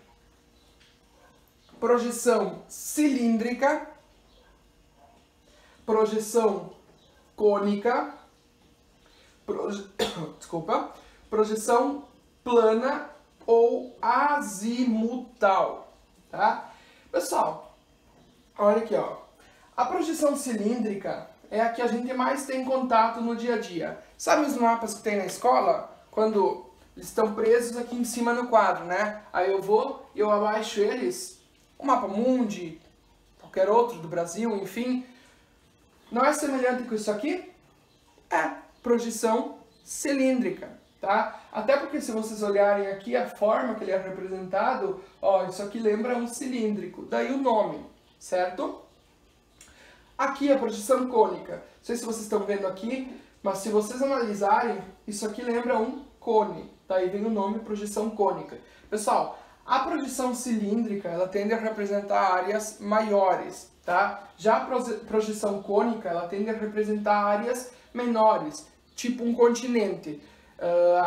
Projeção cilíndrica, projeção cônica, projeção plana ou azimutal, tá? Pessoal, olha aqui, ó. A projeção cilíndrica é a que a gente mais tem contato no dia a dia. Sabe os mapas que tem na escola? quando eles estão presos aqui em cima no quadro, né? Aí eu abaixo eles, o mapa mundi, qualquer outro do Brasil, enfim. Não é semelhante com isso aqui? É projeção cilíndrica, tá? Até porque se vocês olharem aqui a forma que ele é representado, ó, isso aqui lembra um cilíndrico, daí o nome, certo? Aqui a projeção cônica, não sei se vocês estão vendo aqui, mas se vocês analisarem, isso aqui lembra um cone, daí vem o nome projeção cônica. Pessoal, a projeção cilíndrica, ela tende a representar áreas maiores, tá? Já a projeção cônica, ela tende a representar áreas menores, tipo um continente.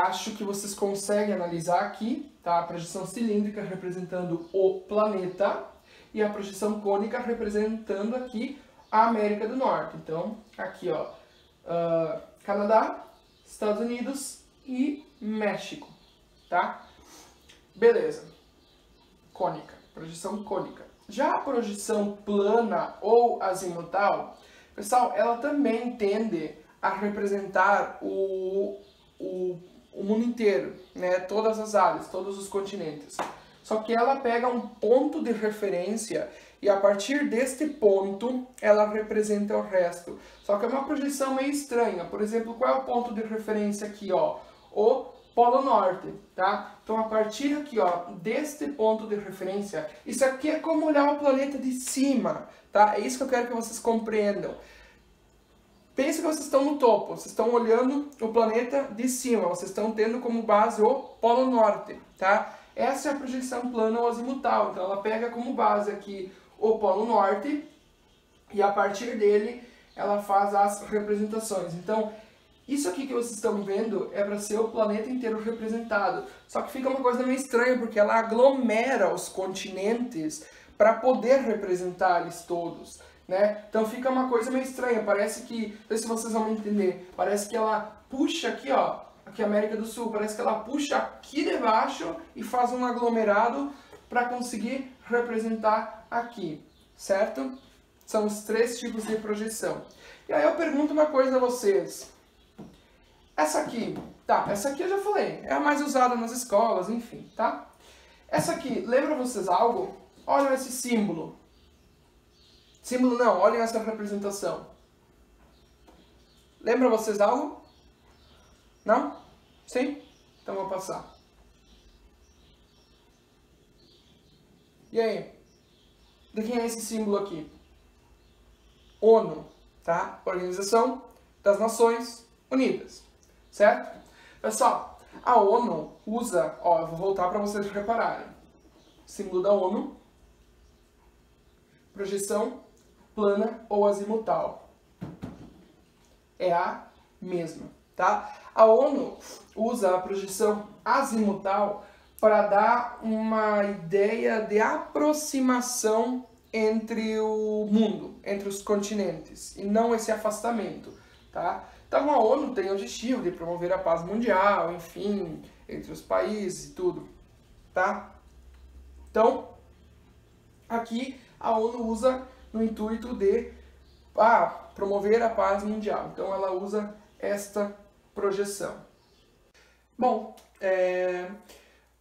Acho que vocês conseguem analisar aqui, tá? A projeção cilíndrica representando o planeta e a projeção cônica representando aqui a América do Norte. Então, aqui, ó, Canadá, Estados Unidos e México, tá? Beleza. Cônica, projeção cônica. Já a projeção plana ou azimutal, pessoal, ela também tende a representar o mundo inteiro, né? Todas as áreas, todos os continentes. Só que ela pega um ponto de referência e a partir deste ponto ela representa o resto. Só que é uma projeção meio estranha. Por exemplo, qual é o ponto de referência aqui, ó? O Polo Norte, tá? Então a partir aqui, ó, deste ponto de referência, isso aqui é como olhar o planeta de cima, tá? É isso que eu quero que vocês compreendam. Pensa que vocês estão no topo, vocês estão olhando o planeta de cima, vocês estão tendo como base o Polo Norte, tá? Essa é a projeção plana ou azimutal, então ela pega como base aqui o Polo Norte e a partir dele ela faz as representações. Então, isso aqui que vocês estão vendo é para ser o planeta inteiro representado. Só que fica uma coisa meio estranha, porque ela aglomera os continentes para poder representar eles todos, né? Então fica uma coisa meio estranha, parece que, não sei se vocês vão me entender, parece que ela puxa aqui, ó, aqui a América do Sul, parece que ela puxa aqui de baixo e faz um aglomerado para conseguir representar aqui, certo? São os 3 tipos de projeção. E aí eu pergunto uma coisa a vocês. Essa aqui, tá, essa aqui eu já falei, é a mais usada nas escolas, enfim, tá? Essa aqui, lembra vocês algo? Olhem esse símbolo. Símbolo não, olhem essa representação. Lembra vocês algo? Não? Sim? Então vou passar. E aí? De quem é esse símbolo aqui? ONU, tá? Organização das Nações Unidas, certo? Pessoal, a ONU usa, ó, eu vou voltar para vocês repararem. Símbolo da ONU, projeção plana ou azimutal. É a mesma, tá? A ONU usa a projeção azimutal para dar uma ideia de aproximação entre o mundo, entre os continentes, e não esse afastamento, tá? Então a ONU tem o objetivo de promover a paz mundial, enfim, entre os países e tudo, tá? Então, aqui a ONU usa no intuito de promover a paz mundial. Então ela usa esta projeção. Bom,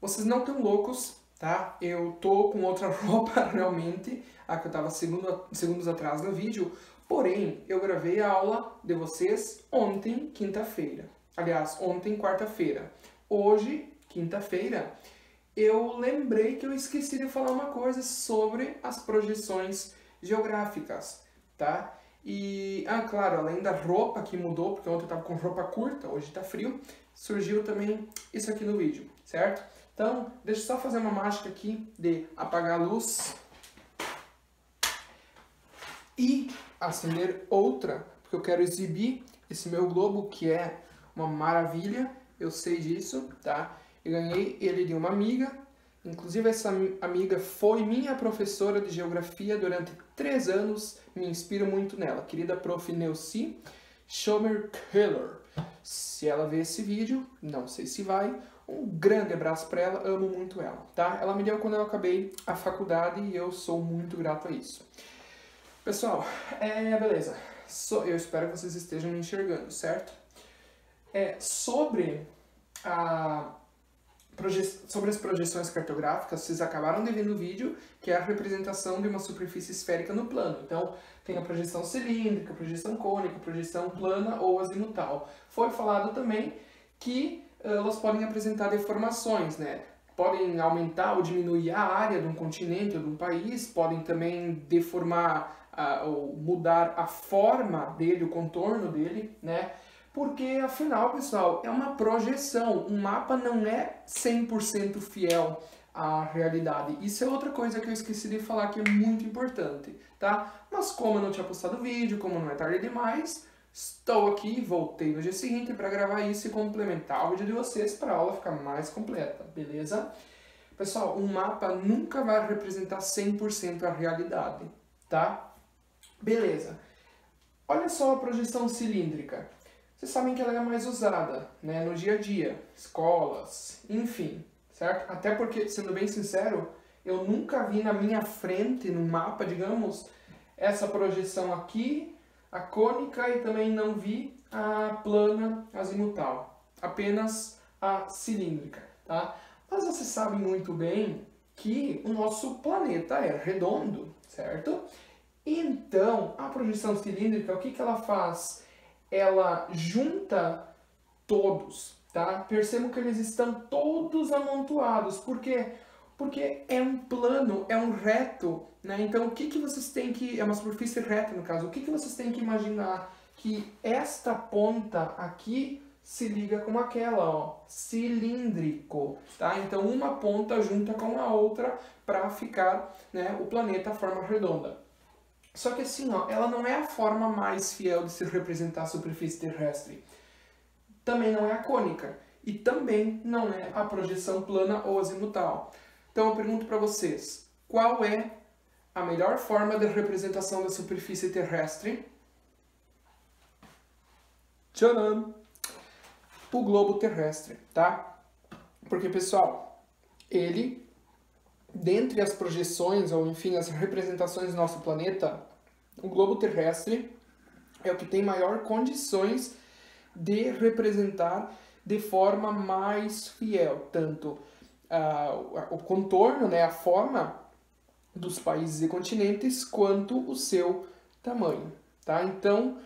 vocês não estão loucos, tá? Eu tô com outra roupa realmente, a que eu tava segundos atrás no vídeo, porém eu gravei a aula de vocês ontem, quinta-feira. Aliás, ontem, quarta-feira. Hoje, quinta-feira, eu lembrei que eu esqueci de falar uma coisa sobre as projeções geográficas, tá? E, claro, além da roupa que mudou, porque ontem eu tava com roupa curta, hoje tá frio, surgiu também isso aqui no vídeo, certo? Então, deixa eu só fazer uma mágica aqui de apagar a luz e acender outra, porque eu quero exibir esse meu globo, que é uma maravilha, eu sei disso, tá? Eu ganhei ele de uma amiga, inclusive essa amiga foi minha professora de geografia durante 3 anos, me inspiro muito nela, querida prof. Neuci Schomer-Keller. Se ela ver esse vídeo, não sei se vai, um grande abraço para ela, amo muito ela, tá? Ela me deu quando eu acabei a faculdade e eu sou muito grato a isso. Pessoal, beleza, eu espero que vocês estejam me enxergando, certo? Sobre sobre as projeções cartográficas, vocês acabaram de ver no vídeo, que é a representação de uma superfície esférica no plano. Então, tem a projeção cilíndrica, projeção cônica, projeção plana ou azimutal. Foi falado também que elas podem apresentar deformações, né? Podem aumentar ou diminuir a área de um continente ou de um país, podem também deformar ou mudar a forma dele, o contorno dele, né? Porque, afinal, pessoal, é uma projeção. Um mapa não é 100% fiel à realidade. Isso é outra coisa que eu esqueci de falar que é muito importante, tá? Mas como eu não tinha postado vídeo, como não é tarde demais, estou aqui, voltei no dia seguinte para gravar isso e complementar o vídeo de vocês para a aula ficar mais completa, beleza? Pessoal, um mapa nunca vai representar 100% a realidade, tá? Beleza. Olha só a projeção cilíndrica. Vocês sabem que ela é mais usada, né, no dia a dia, escolas, enfim, certo? Até porque, sendo bem sincero, eu nunca vi na minha frente, no mapa, digamos, essa projeção aqui, a cônica, e também não vi a plana azimutal, apenas a cilíndrica, tá? Mas vocês sabem muito bem que o nosso planeta é redondo, certo? Então, a projeção cilíndrica, o que ela faz? Ela junta todos, tá? Percebam que eles estão todos amontoados. Por quê? Porque é um plano, é um reto, né? Então, o que vocês têm que... É uma superfície reta, no caso. O que vocês têm que imaginar? Que esta ponta aqui se liga com aquela, ó, cilíndrico, tá? Então, uma ponta junta com a outra para ficar, né, o planeta a forma redonda. Só que assim, ó, ela não é a forma mais fiel de se representar a superfície terrestre. Também não é a cônica. E também não é a projeção plana ou azimutal. Então eu pergunto para vocês, qual é a melhor forma de representação da superfície terrestre? Tcharam! O globo terrestre, tá? Porque, pessoal, ele... Dentre as projeções, ou enfim, as representações do nosso planeta, o globo terrestre é o que tem maior condições de representar de forma mais fiel, tanto o contorno, né, a forma dos países e continentes, quanto o seu tamanho, tá? Então,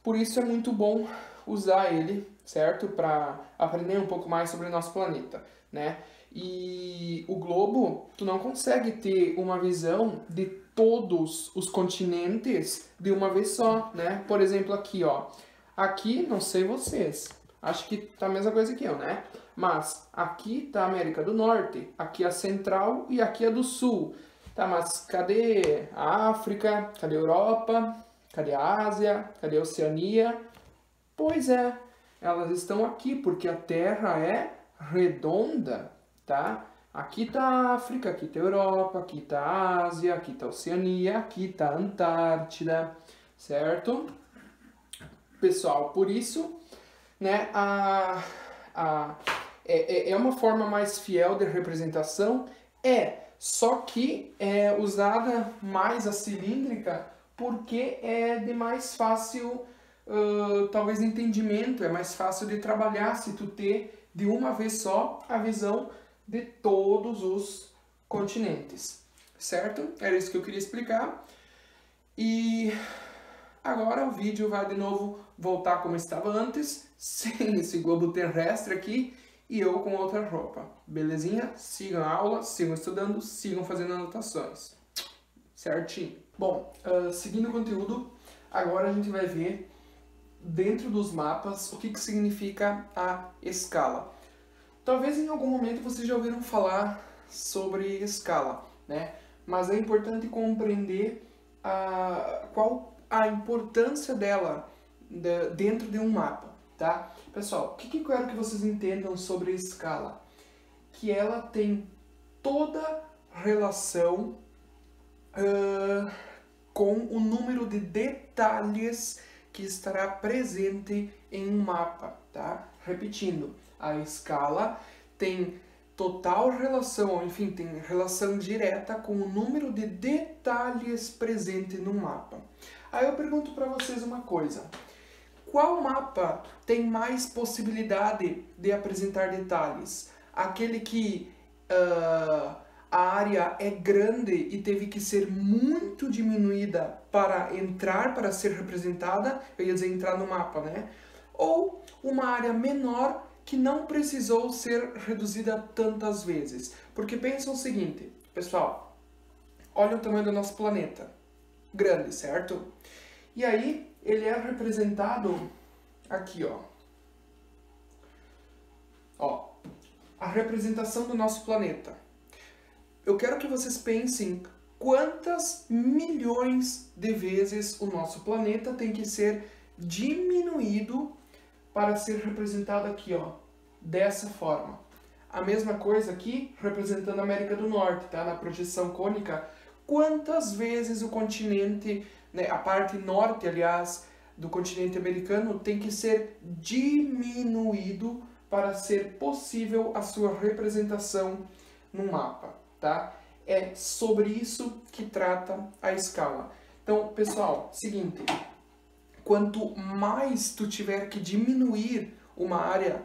por isso é muito bom usar ele, certo? Para aprender um pouco mais sobre o nosso planeta, né? E o globo, tu não consegue ter uma visão de todos os continentes de uma vez só, né? Por exemplo, aqui, ó. Aqui, não sei vocês, acho que tá a mesma coisa que eu, né? Mas aqui tá a América do Norte, aqui a Central e aqui a do Sul. Tá, mas cadê a África? Cadê a Europa? Cadê a Ásia? Cadê a Oceania? Pois é, elas estão aqui porque a Terra é redonda. Tá? Aqui está a África, aqui está a Europa, aqui está a Ásia, aqui está a Oceania, aqui está a Antártida, certo? Pessoal, por isso, né, é uma forma mais fiel de representação, só que é usada mais a cilíndrica porque é de mais fácil, talvez, entendimento, é mais fácil de trabalhar se tu ter de uma vez só a visão de todos os continentes, certo? Era isso que eu queria explicar. E agora o vídeo vai de novo voltar como estava antes, sem esse globo terrestre aqui e eu com outra roupa. Belezinha? Sigam a aula, sigam estudando, sigam fazendo anotações. Certinho. Bom, seguindo o conteúdo, agora a gente vai ver dentro dos mapas o que significa a escala. Talvez em algum momento vocês já ouviram falar sobre escala, né? Mas é importante compreender qual a importância dela dentro de um mapa, tá? Pessoal, o que eu quero que vocês entendam sobre escala? Que ela tem toda relação com o número de detalhes que estará presente em um mapa, tá? Repetindo, a escala tem total relação, ou enfim, tem relação direta com o número de detalhes presente no mapa. Aí eu pergunto para vocês uma coisa. Qual mapa tem mais possibilidade de apresentar detalhes? Aquele que a área é grande e teve que ser muito diminuída para entrar, para ser representada, eu ia dizer entrar no mapa, né? Ou uma área menor que não precisou ser reduzida tantas vezes. Porque pensa o seguinte, pessoal, olha o tamanho do nosso planeta. Grande, certo? E aí, ele é representado aqui, ó. Ó, a representação do nosso planeta. Eu quero que vocês pensem quantas milhões de vezes o nosso planeta tem que ser diminuído para ser representado aqui, ó, dessa forma. A mesma coisa aqui, representando a América do Norte, tá? Na projeção cônica, quantas vezes o continente, né, a parte norte, aliás, do continente americano tem que ser diminuído para ser possível a sua representação no mapa, tá? É sobre isso que trata a escala. Então, pessoal, seguinte, quanto mais tu tiver que diminuir uma área,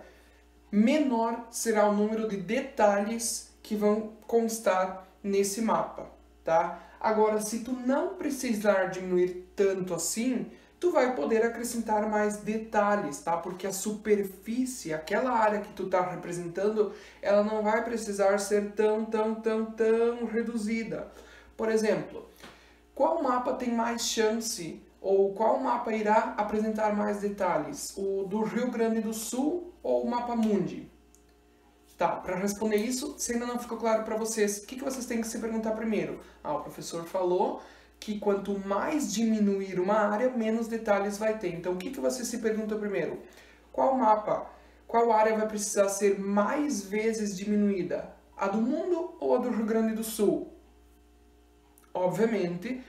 menor será o número de detalhes que vão constar nesse mapa, tá? Agora, se tu não precisar diminuir tanto assim, tu vai poder acrescentar mais detalhes, tá? Porque a superfície, aquela área que tu tá representando, ela não vai precisar ser tão reduzida. Por exemplo, qual mapa tem mais chance, ou qual mapa irá apresentar mais detalhes? O do Rio Grande do Sul ou o mapa Mundi? Tá, para responder isso, se ainda não ficou claro para vocês, o que vocês têm que se perguntar primeiro? Ah, o professor falou que quanto mais diminuir uma área, menos detalhes vai ter. Então, o que você se pergunta primeiro? Qual mapa, qual área vai precisar ser mais vezes diminuída? A do mundo ou a do Rio Grande do Sul? Obviamente,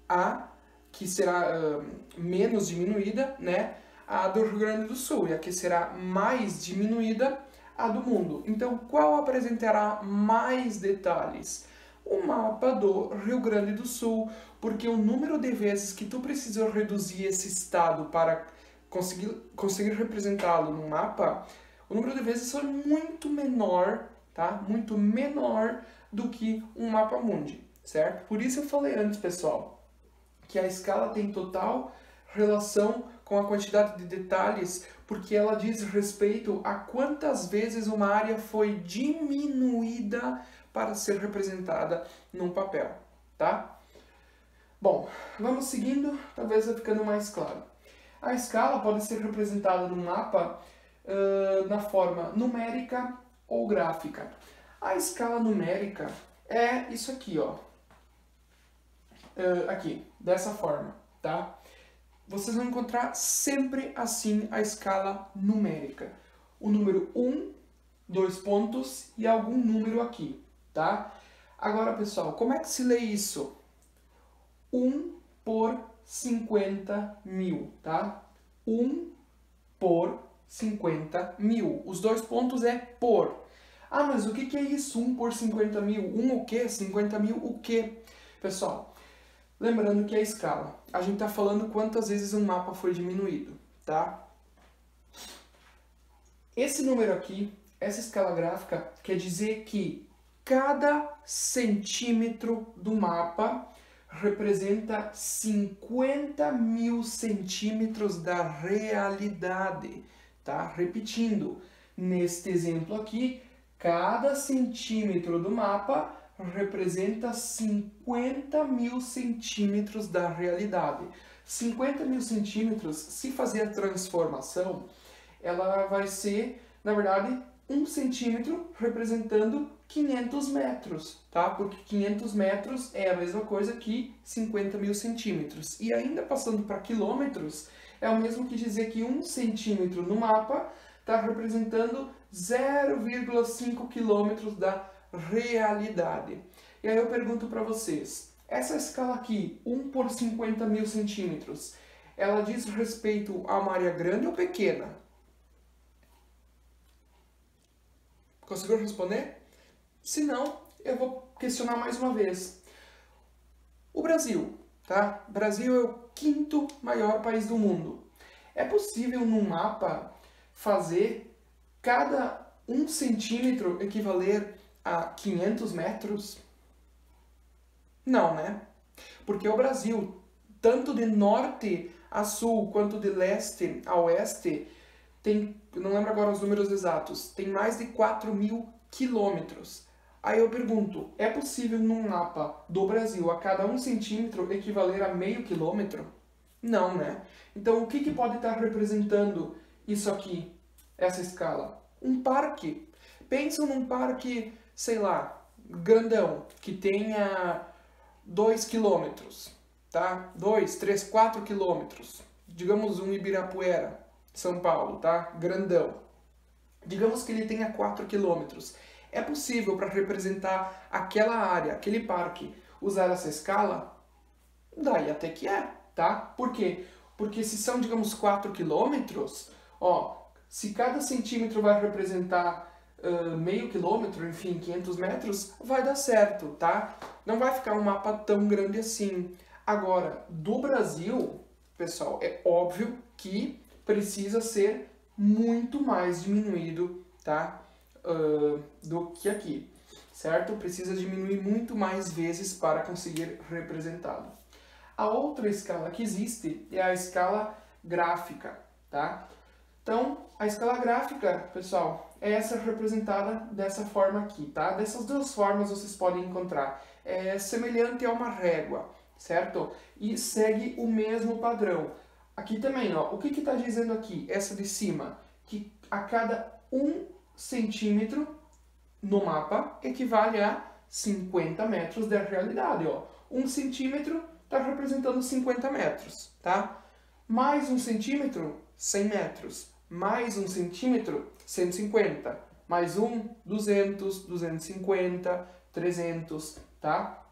a que será menos diminuída, né? A do Rio Grande do Sul, e a que será mais diminuída, a do mundo. Então, qual apresentará mais detalhes? O mapa do Rio Grande do Sul, porque o número de vezes que tu precisa reduzir esse estado para conseguir representá-lo no mapa, o número de vezes é muito menor, tá? Muito menor do que um mapa mundi, certo? Por isso eu falei antes, pessoal, que a escala tem total relação com a quantidade de detalhes, porque ela diz respeito a quantas vezes uma área foi diminuída para ser representada num papel, tá? Bom, vamos seguindo, talvez vai ficando mais claro. A escala pode ser representada no mapa na forma numérica ou gráfica. A escala numérica é isso aqui, ó. Aqui, dessa forma, tá? Vocês vão encontrar sempre assim a escala numérica. O número 1, 2 pontos e algum número aqui, tá? Agora, pessoal, como é que se lê isso? 1 por 50 mil, tá? 1 por 50 mil. Os 2 pontos é por. Ah, mas o que é isso? 1 por 50 mil? 1 o quê? 50 mil o quê? Pessoal, lembrando que é a escala. A gente está falando quantas vezes um mapa foi diminuído, tá? Esse número aqui, essa escala gráfica, quer dizer que cada centímetro do mapa representa 50 mil centímetros da realidade, tá? Repetindo, neste exemplo aqui, cada centímetro do mapa representa 50 mil centímetros da realidade. 50 mil centímetros, se fazer a transformação, ela vai ser, na verdade, 1 centímetro representando 500 metros, tá? Porque 500 metros é a mesma coisa que 50 mil centímetros. E ainda passando para quilômetros, é o mesmo que dizer que 1 centímetro no mapa está representando 0,5 quilômetros da realidade. E aí eu pergunto para vocês, essa escala aqui, 1 por 50 mil centímetros, ela diz respeito a uma área grande ou pequena? Conseguiu responder? Se não, eu vou questionar mais uma vez. O Brasil, tá? O Brasil é o 5º maior país do mundo. É possível num mapa fazer cada 1 centímetro equivaler a 500 metros? Não, né? Porque o Brasil, tanto de norte a sul, quanto de leste a oeste, tem, não lembro agora os números exatos, tem mais de 4.000 quilômetros. Aí eu pergunto, é possível num mapa do Brasil a cada 1 centímetro equivaler a meio quilômetro? Não, né? Então o que pode estar representando isso aqui, essa escala? Um parque. Pensa num parque, sei lá, grandão, que tenha 2 quilômetros, tá? 2, 3, 4 quilômetros. Digamos um Ibirapuera, São Paulo, tá? Grandão. Digamos que ele tenha 4 quilômetros. É possível para representar aquela área, aquele parque, usar essa escala? Daí até que é, tá? Por quê? Porque se são, digamos, 4 quilômetros, ó, se cada centímetro vai representar meio quilômetro, enfim, 500 metros, vai dar certo, tá? Não vai ficar um mapa tão grande assim. Agora, do Brasil, pessoal, é óbvio que precisa ser muito mais diminuído, tá? Do que aqui, certo? Precisa diminuir muito mais vezes para conseguir representá-lo. A outra escala que existe é a escala gráfica, tá? Então, a escala gráfica, pessoal, é essa representada dessa forma aqui, tá? Dessas duas formas vocês podem encontrar. É semelhante a uma régua, certo? E segue o mesmo padrão. Aqui também, ó, o que está dizendo aqui, essa de cima? Que a cada 1 centímetro no mapa equivale a 50 metros da realidade, ó. 1 centímetro está representando 50 metros, tá? Mais 1 centímetro, 100 metros. Mais 1 centímetro, 150. Mais 1, 200, 250, 300, tá?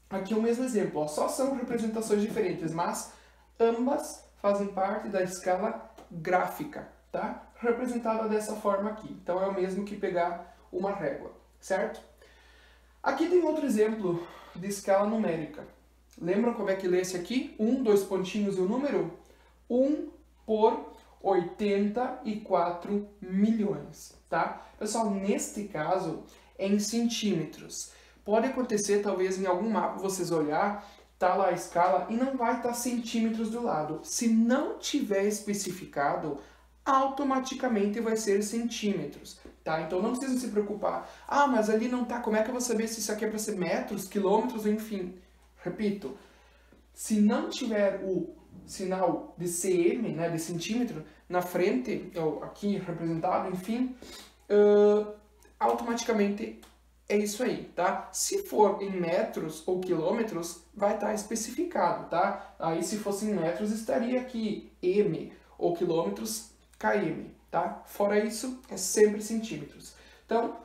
Aqui o mesmo exemplo, ó. Só são representações diferentes, mas ambas fazem parte da escala gráfica, tá? Representada dessa forma aqui. Então é o mesmo que pegar uma régua, certo? Aqui tem outro exemplo de escala numérica. Lembram como é que lê esse aqui? 1, 2 pontinhos e o número? 1 por 84 milhões, tá? Pessoal, neste caso é em centímetros. Pode acontecer, talvez, em algum mapa vocês olhar, tá lá a escala e não vai estar centímetros do lado. Se não tiver especificado, automaticamente vai ser centímetros, tá? Então não precisa se preocupar. Ah, mas ali não tá, como é que eu vou saber se isso aqui é para ser metros, quilômetros, enfim. Repito, se não tiver o sinal de cm, né, de centímetro, na frente, ou aqui representado, enfim, automaticamente é isso aí, tá? Se for em metros ou quilômetros, vai estar especificado, tá? Aí se fosse em metros, estaria aqui m, ou quilômetros, km, tá? Fora isso, é sempre centímetros. Então,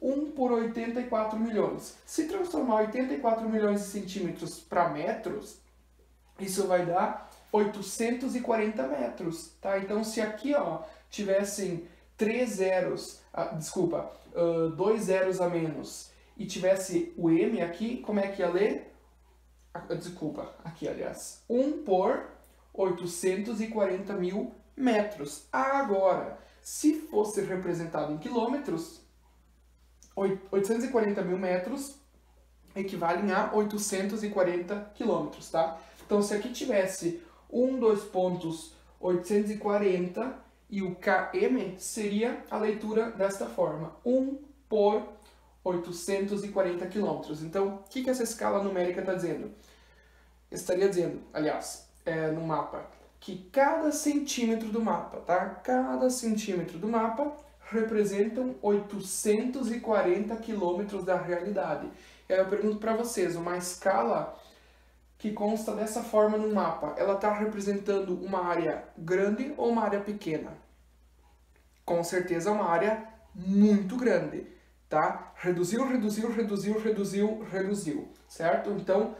1 por 84 milhões. Se transformar 84 milhões de centímetros para metros, isso vai dar 840 metros, tá? Então, se aqui, ó, tivessem 3 zeros, desculpa, 2 zeros a menos, e tivesse o M aqui, como é que ia ler? Desculpa, aqui, aliás. 1 por 840 mil metros. Agora, se fosse representado em quilômetros, 840 mil metros equivalem a 840 quilômetros, tá? Então, se aqui tivesse 2 pontos 840 e o km, seria a leitura desta forma, 1 por 840 quilômetros. Então, o que essa escala numérica está dizendo? Estaria dizendo, aliás, no mapa, que cada centímetro do mapa, tá? Cada centímetro do mapa representam 840 quilômetros da realidade. E aí eu pergunto para vocês, uma escala que consta dessa forma no mapa, ela está representando uma área grande ou uma área pequena? Com certeza uma área muito grande, tá? Reduziu, reduziu, reduziu, reduziu, reduziu, certo? Então,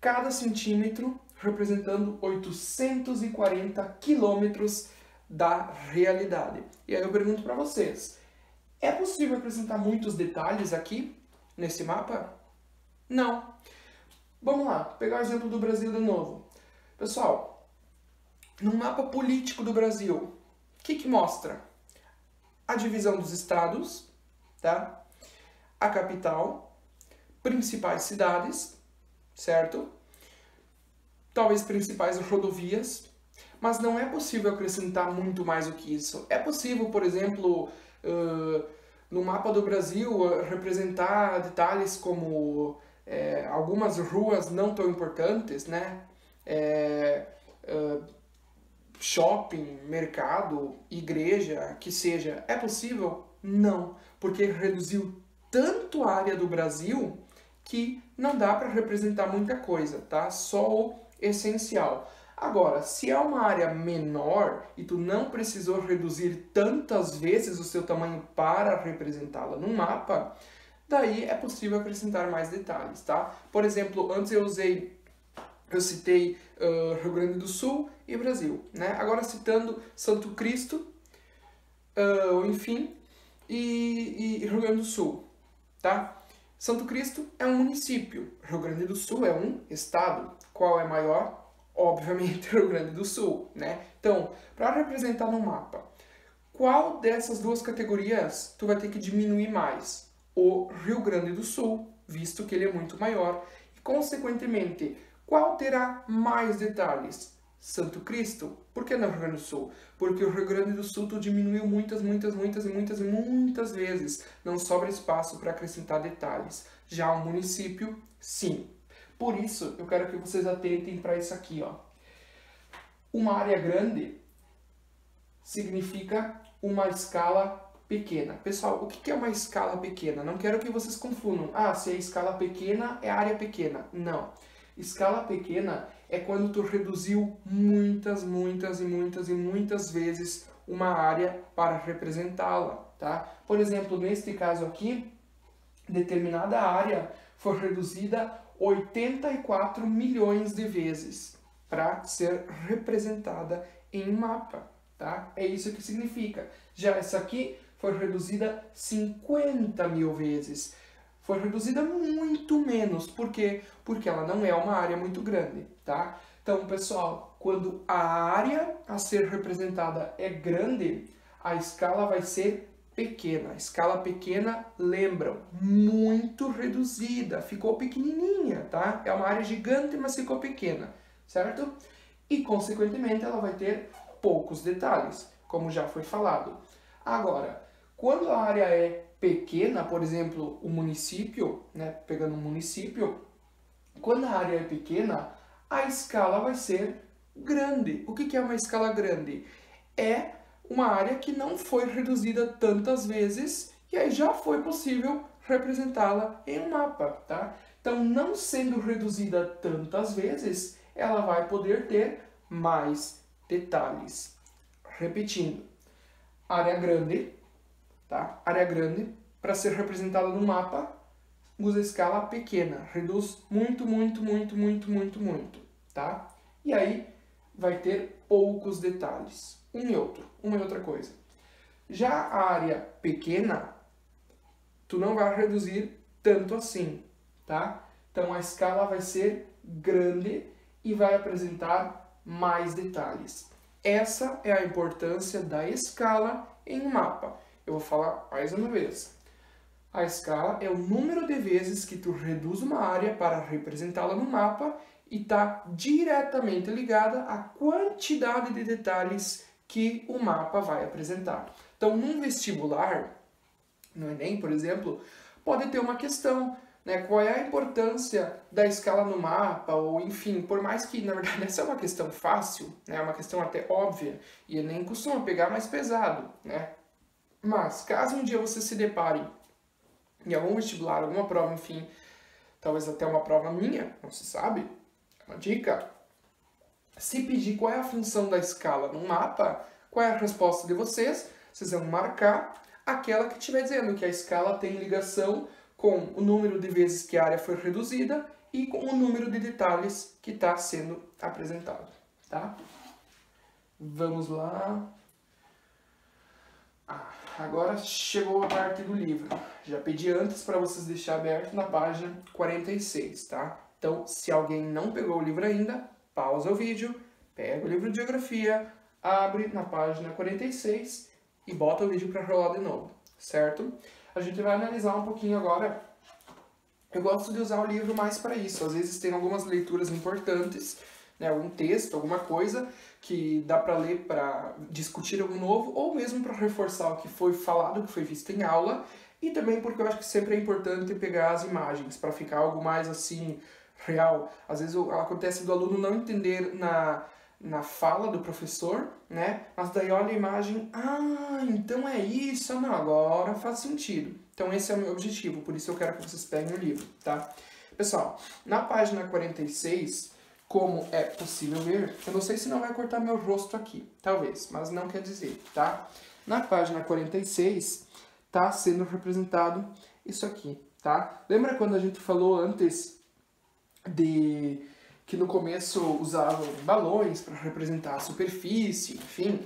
cada centímetro representando 840 quilômetros da realidade. E aí eu pergunto para vocês, é possível apresentar muitos detalhes aqui nesse mapa? Não. Vamos lá, pegar o exemplo do Brasil de novo. Pessoal, No mapa político do Brasil, o que mostra? A divisão dos estados, tá? A capital, principais cidades, certo? Talvez principais rodovias, mas não é possível acrescentar muito mais do que isso. É possível, por exemplo, no mapa do Brasil, representar detalhes como algumas ruas não tão importantes, né? Shopping, mercado, igreja, que seja. É possível? Não, porque reduziu tanto a área do Brasil que não dá para representar muita coisa, tá? Só o essencial. Agora, se é uma área menor e tu não precisou reduzir tantas vezes o seu tamanho para representá-la no mapa, daí é possível acrescentar mais detalhes, tá? Por exemplo, antes eu citei Rio Grande do Sul e Brasil, né? Agora citando Santo Cristo, enfim, e Rio Grande do Sul, tá? Santo Cristo é um município, Rio Grande do Sul é um estado. Qual é maior? Obviamente Rio Grande do Sul, né? Então, para representar no mapa, qual dessas duas categorias tu vai ter que diminuir mais? O Rio Grande do Sul, visto que ele é muito maior, e consequentemente, qual terá mais detalhes? Santo Cristo. Por que não Rio Grande do Sul? Porque o Rio Grande do Sul tu diminuiu muitas vezes. Não sobra espaço para acrescentar detalhes. Já o município, sim. Por isso, eu quero que vocês atentem para isso aqui, ó. Uma área grande significa uma escala pequena. Pessoal, o que é uma escala pequena? Não quero que vocês confundam. Ah, se é escala pequena, é área pequena. Não. Escala pequena é quando tu reduziu muitas vezes uma área para representá-la, tá? Por exemplo, neste caso aqui, determinada área foi reduzida 84 milhões de vezes para ser representada em um mapa, tá? É isso que significa. Já essa aqui foi reduzida 50 mil vezes. Foi reduzida muito menos. Por quê? Porque ela não é uma área muito grande, tá? Então, pessoal, quando a área a ser representada é grande, a escala vai ser pequena. A escala pequena, lembram, muito reduzida. Ficou pequenininha, tá? É uma área gigante, mas ficou pequena, certo? E, consequentemente, ela vai ter poucos detalhes, como já foi falado. Agora, quando a área é pequena, por exemplo, o município, né, pegando um município, quando a área é pequena, a escala vai ser grande. O que é uma escala grande? É uma área que não foi reduzida tantas vezes e aí já foi possível representá-la em um mapa, tá? Então, não sendo reduzida tantas vezes, ela vai poder ter mais detalhes. Repetindo, área grande, tá? Área grande, para ser representada no mapa, usa escala pequena, reduz muito, tá? E aí vai ter poucos detalhes. Uma e outra coisa. Já a área pequena, tu não vai reduzir tanto assim, tá? Então a escala vai ser grande e vai apresentar mais detalhes. Essa é a importância da escala em um mapa. Eu vou falar mais uma vez. A escala é o número de vezes que tu reduz uma área para representá-la no mapa e está diretamente ligada à quantidade de detalhes que o mapa vai apresentar. Então, num vestibular, no Enem, por exemplo, pode ter uma questão, né? Qual é a importância da escala no mapa? Ou, enfim, por mais que, na verdade, essa é uma questão fácil, né? É uma questão até óbvia, e Enem costuma pegar mais pesado, né? Mas, caso um dia você se depare em algum vestibular, alguma prova, enfim, talvez até uma prova minha, não se sabe, é uma dica. Se pedir qual é a função da escala no mapa, qual é a resposta de vocês? Vocês vão marcar aquela que estiver dizendo que a escala tem ligação com o número de vezes que a área foi reduzida e com o número de detalhes que está sendo apresentado, tá? Vamos lá. Agora chegou a parte do livro. Já pedi antes para vocês deixar aberto na página 46, tá? Então, se alguém não pegou o livro ainda, pausa o vídeo, pega o livro de geografia, abre na página 46 e bota o vídeo para rolar de novo, certo? A gente vai analisar um pouquinho agora. Eu gosto de usar o livro mais para isso. Às vezes tem algumas leituras importantes, né, algum texto, alguma coisa que dá para ler para discutir algo novo, ou mesmo para reforçar o que foi falado, o que foi visto em aula, e também porque eu acho que sempre é importante pegar as imagens para ficar algo mais assim real. Às vezes acontece do aluno não entender na fala do professor, né? Mas daí olha a imagem, então é isso, não, agora faz sentido. Então esse é o meu objetivo, por isso eu quero que vocês peguem o livro, tá? Pessoal, na página 46, como é possível ver, eu não sei se não vai cortar meu rosto aqui, talvez, mas não quer dizer, tá? Na página 46, tá sendo representado isso aqui, tá? Lembra quando a gente falou antes de que no começo usavam balões para representar a superfície, enfim.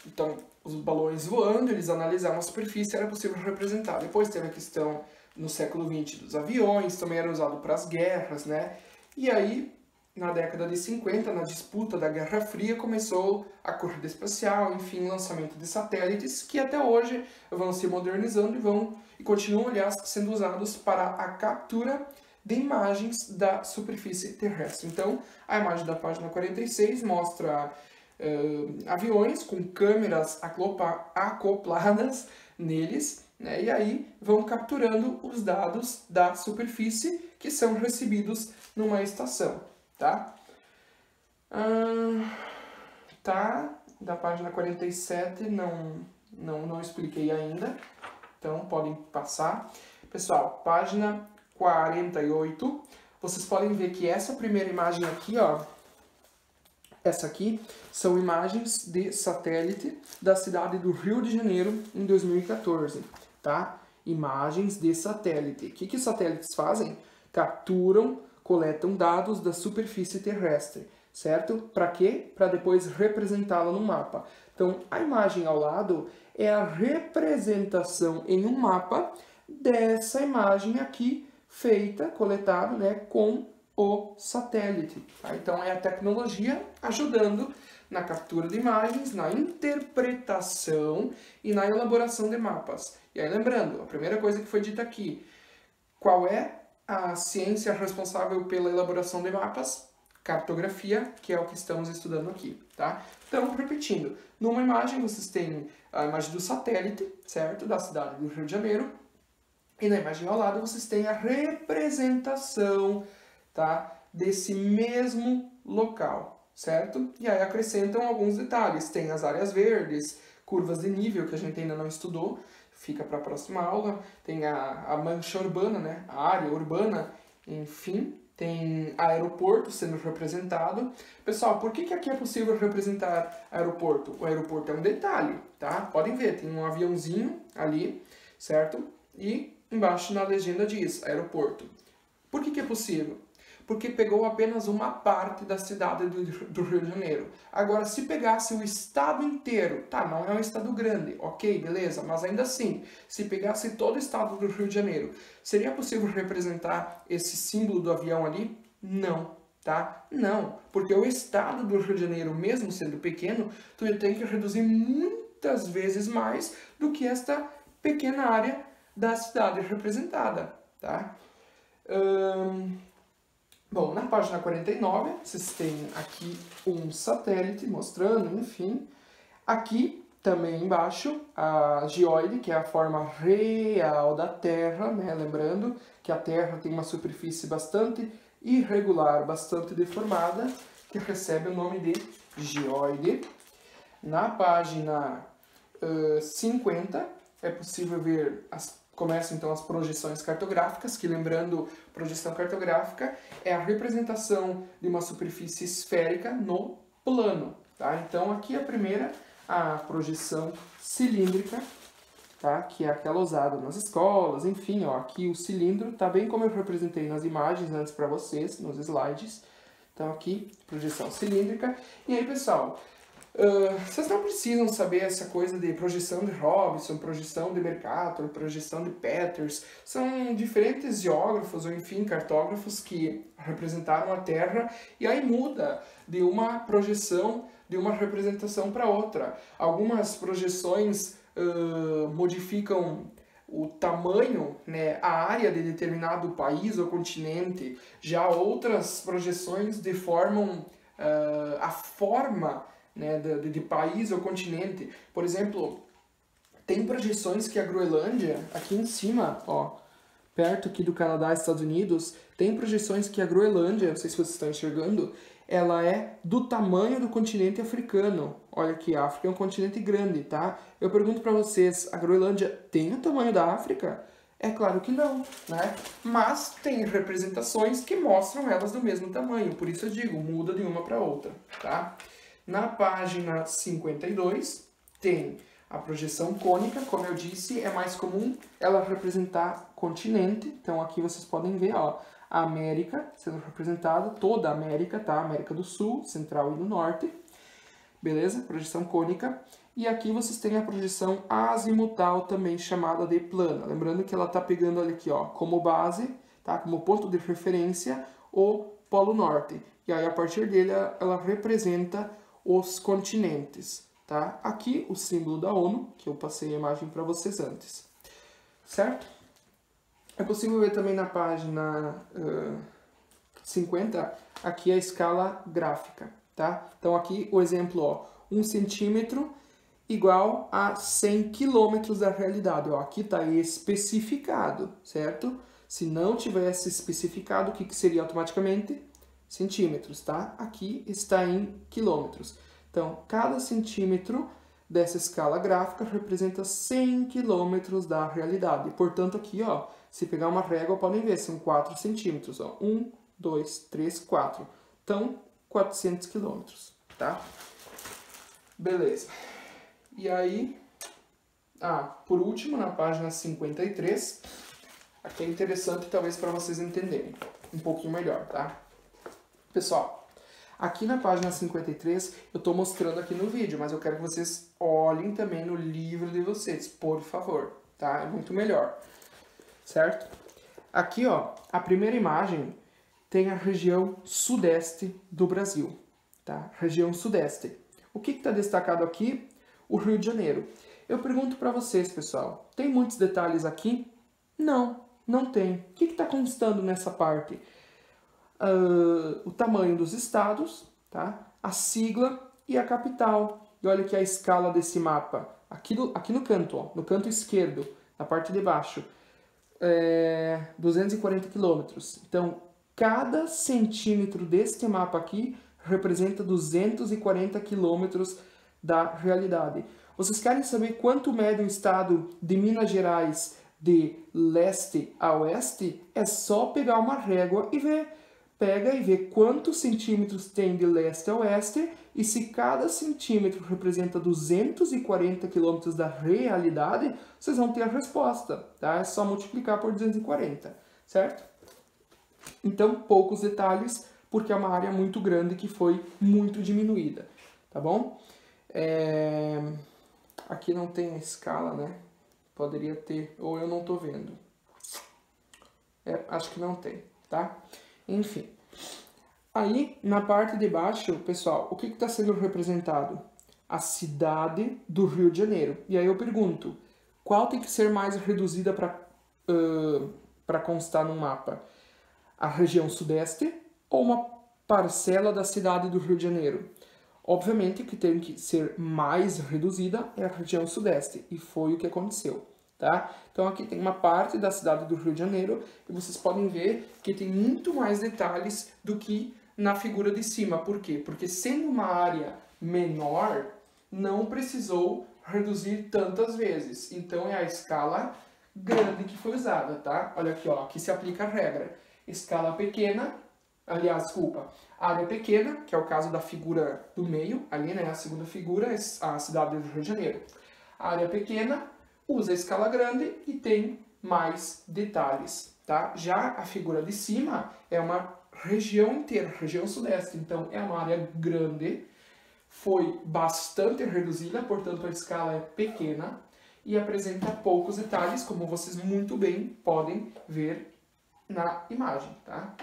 Então, os balões voando, eles analisavam a superfície, era possível representar. Depois teve a questão, no século XX, dos aviões, também era usado para as guerras, né? E aí, na década de 50, na disputa da Guerra Fria, começou a corrida espacial, enfim, lançamento de satélites, que até hoje vão se modernizando e continuam, aliás, sendo usados para a captura de imagens da superfície terrestre. Então, a imagem da página 46 mostra aviões com câmeras acopladas neles, né, e aí vão capturando os dados da superfície que são recebidos numa estação, tá? Da página 47 não expliquei ainda, então podem passar. Pessoal, página 48, vocês podem ver que essa primeira imagem aqui, ó, essa aqui, são imagens de satélite da cidade do Rio de Janeiro em 2014, tá? Imagens de satélite. O que os satélites fazem? Capturam, coletam dados da superfície terrestre, certo? Para quê? Para depois representá-la no mapa. Então, a imagem ao lado é a representação em um mapa dessa imagem aqui, feita, coletada, né, com o satélite. Tá? Então é a tecnologia ajudando na captura de imagens, na interpretação e na elaboração de mapas. E aí lembrando, a primeira coisa que foi dita aqui, qual é a ciência responsável pela elaboração de mapas? Cartografia, que é o que estamos estudando aqui, tá? Então, repetindo, numa imagem vocês têm a imagem do satélite, certo? Da cidade do Rio de Janeiro, e na imagem ao lado vocês têm a representação, tá, desse mesmo local, certo? E aí acrescentam alguns detalhes. Tem as áreas verdes, curvas de nível que a gente ainda não estudou, fica para a próxima aula. Tem a mancha urbana, né, a área urbana, enfim. Tem aeroporto sendo representado. Pessoal, por que aqui é possível representar aeroporto? O aeroporto é um detalhe, tá? Podem ver, tem um aviãozinho ali, certo? E embaixo na legenda diz aeroporto. Por que é possível? Porque pegou apenas uma parte da cidade do Rio de Janeiro. Agora, se pegasse o estado inteiro, tá, não é um estado grande, ok, beleza, mas ainda assim, se pegasse todo o estado do Rio de Janeiro, seria possível representar esse símbolo do avião ali? Não, tá? Não, porque o estado do Rio de Janeiro, mesmo sendo pequeno, tu tem que reduzir muitas vezes mais do que esta pequena área da cidade representada, tá? Bom, na página 49, vocês têm aqui um satélite mostrando, enfim. Aqui, também embaixo, a geóide, que é a forma real da Terra, né? Lembrando que a Terra tem uma superfície bastante irregular, bastante deformada, que recebe o nome de geóide. Na página 50, é possível ver começam então as projeções cartográficas, que lembrando, projeção cartográfica é a representação de uma superfície esférica no plano, tá? Então aqui a primeira, a projeção cilíndrica, tá? Que é aquela usada nas escolas, enfim, ó, aqui o cilindro, tá bem como eu representei nas imagens antes para vocês, nos slides. Então aqui, projeção cilíndrica. E aí, pessoal, Vocês não precisam saber essa coisa de projeção de Robinson, projeção de Mercator, projeção de Peters. São diferentes geógrafos, ou enfim, cartógrafos que representaram a Terra e aí muda de uma projeção, de uma representação para outra. Algumas projeções modificam o tamanho, né, a área de determinado país ou continente. Já outras projeções deformam a forma, né, de país ou continente. Por exemplo, tem projeções que a Groenlândia, aqui em cima, ó, perto aqui do Canadá e Estados Unidos, tem projeções que a Groenlândia, não sei se vocês estão enxergando, ela é do tamanho do continente africano. Olha aqui, a África é um continente grande, tá? Eu pergunto para vocês, a Groenlândia tem o tamanho da África? É claro que não, né? Mas tem representações que mostram elas do mesmo tamanho, por isso eu digo, muda de uma para outra, tá? Na página 52 tem a projeção cônica, como eu disse, é mais comum ela representar continente. Então aqui vocês podem ver, ó, a América sendo representada, toda a América, tá? América do Sul, Central e do Norte. Beleza? Projeção cônica. E aqui vocês têm a projeção azimutal, também chamada de plana. Lembrando que ela está pegando olha aqui, ó, como base, tá? Como ponto de referência, o Polo Norte. E aí a partir dele ela representa os continentes, tá? Aqui o símbolo da ONU, que eu passei a imagem para vocês antes, certo? É possível ver também na página 50, aqui a escala gráfica, tá? Então aqui o exemplo, ó, 1 centímetro igual a 100 quilômetros da realidade, ó, aqui está especificado, certo? Se não tivesse especificado, o que seria automaticamente? Centímetros, tá? Aqui está em quilômetros. Então, cada centímetro dessa escala gráfica representa 100 quilômetros da realidade. Portanto, aqui, ó, se pegar uma régua, podem ver, são 4 centímetros. Ó. 1, 2, 3, 4. Então, 400 quilômetros, tá? Beleza. E aí, por último, na página 53, aqui é interessante talvez para vocês entenderem um pouquinho melhor, tá? Pessoal, aqui na página 53, eu estou mostrando aqui no vídeo, mas eu quero que vocês olhem também no livro de vocês, por favor, tá? É muito melhor, certo? Aqui, ó, a primeira imagem tem a região sudeste do Brasil, tá? Região sudeste. O que está destacado aqui? O Rio de Janeiro. Eu pergunto para vocês, pessoal, tem muitos detalhes aqui? Não, não tem. O que está constando nessa parte? O tamanho dos estados, tá? A sigla e a capital. E olha aqui a escala desse mapa. Aqui no canto, ó, no canto esquerdo, na parte de baixo, 240 quilômetros. Então, cada centímetro deste mapa aqui representa 240 quilômetros da realidade. Vocês querem saber quanto mede o estado de Minas Gerais de leste a oeste? É só pegar uma régua e ver. Pega e vê quantos centímetros tem de leste a oeste e se cada centímetro representa 240 quilômetros da realidade, vocês vão ter a resposta, tá? É só multiplicar por 240, certo? Então, poucos detalhes, porque é uma área muito grande que foi muito diminuída, tá bom? Aqui não tem a escala, né? Poderia ter, ou eu não estou vendo. Acho que não tem, tá? Enfim. Aí, na parte de baixo, pessoal, o que está sendo representado? A cidade do Rio de Janeiro. E aí eu pergunto, qual tem que ser mais reduzida para constar no mapa? A região sudeste ou uma parcela da cidade do Rio de Janeiro? Obviamente que tem que ser mais reduzida é a região sudeste, e foi o que aconteceu, tá? Então aqui tem uma parte da cidade do Rio de Janeiro, e vocês podem ver que tem muito mais detalhes do que na figura de cima. Por quê? Porque sendo uma área menor, não precisou reduzir tantas vezes. Então é a escala grande que foi usada, tá? Olha aqui, ó, aqui se aplica a regra. Escala pequena, aliás, desculpa, área pequena, que é o caso da figura do meio, ali, né, a segunda figura é a cidade do Rio de Janeiro. A área pequena usa a escala grande e tem mais detalhes, tá? Já a figura de cima é uma região inteira, região sudeste, então é uma área grande, foi bastante reduzida, portanto a escala é pequena e apresenta poucos detalhes, como vocês muito bem podem ver na imagem, tá?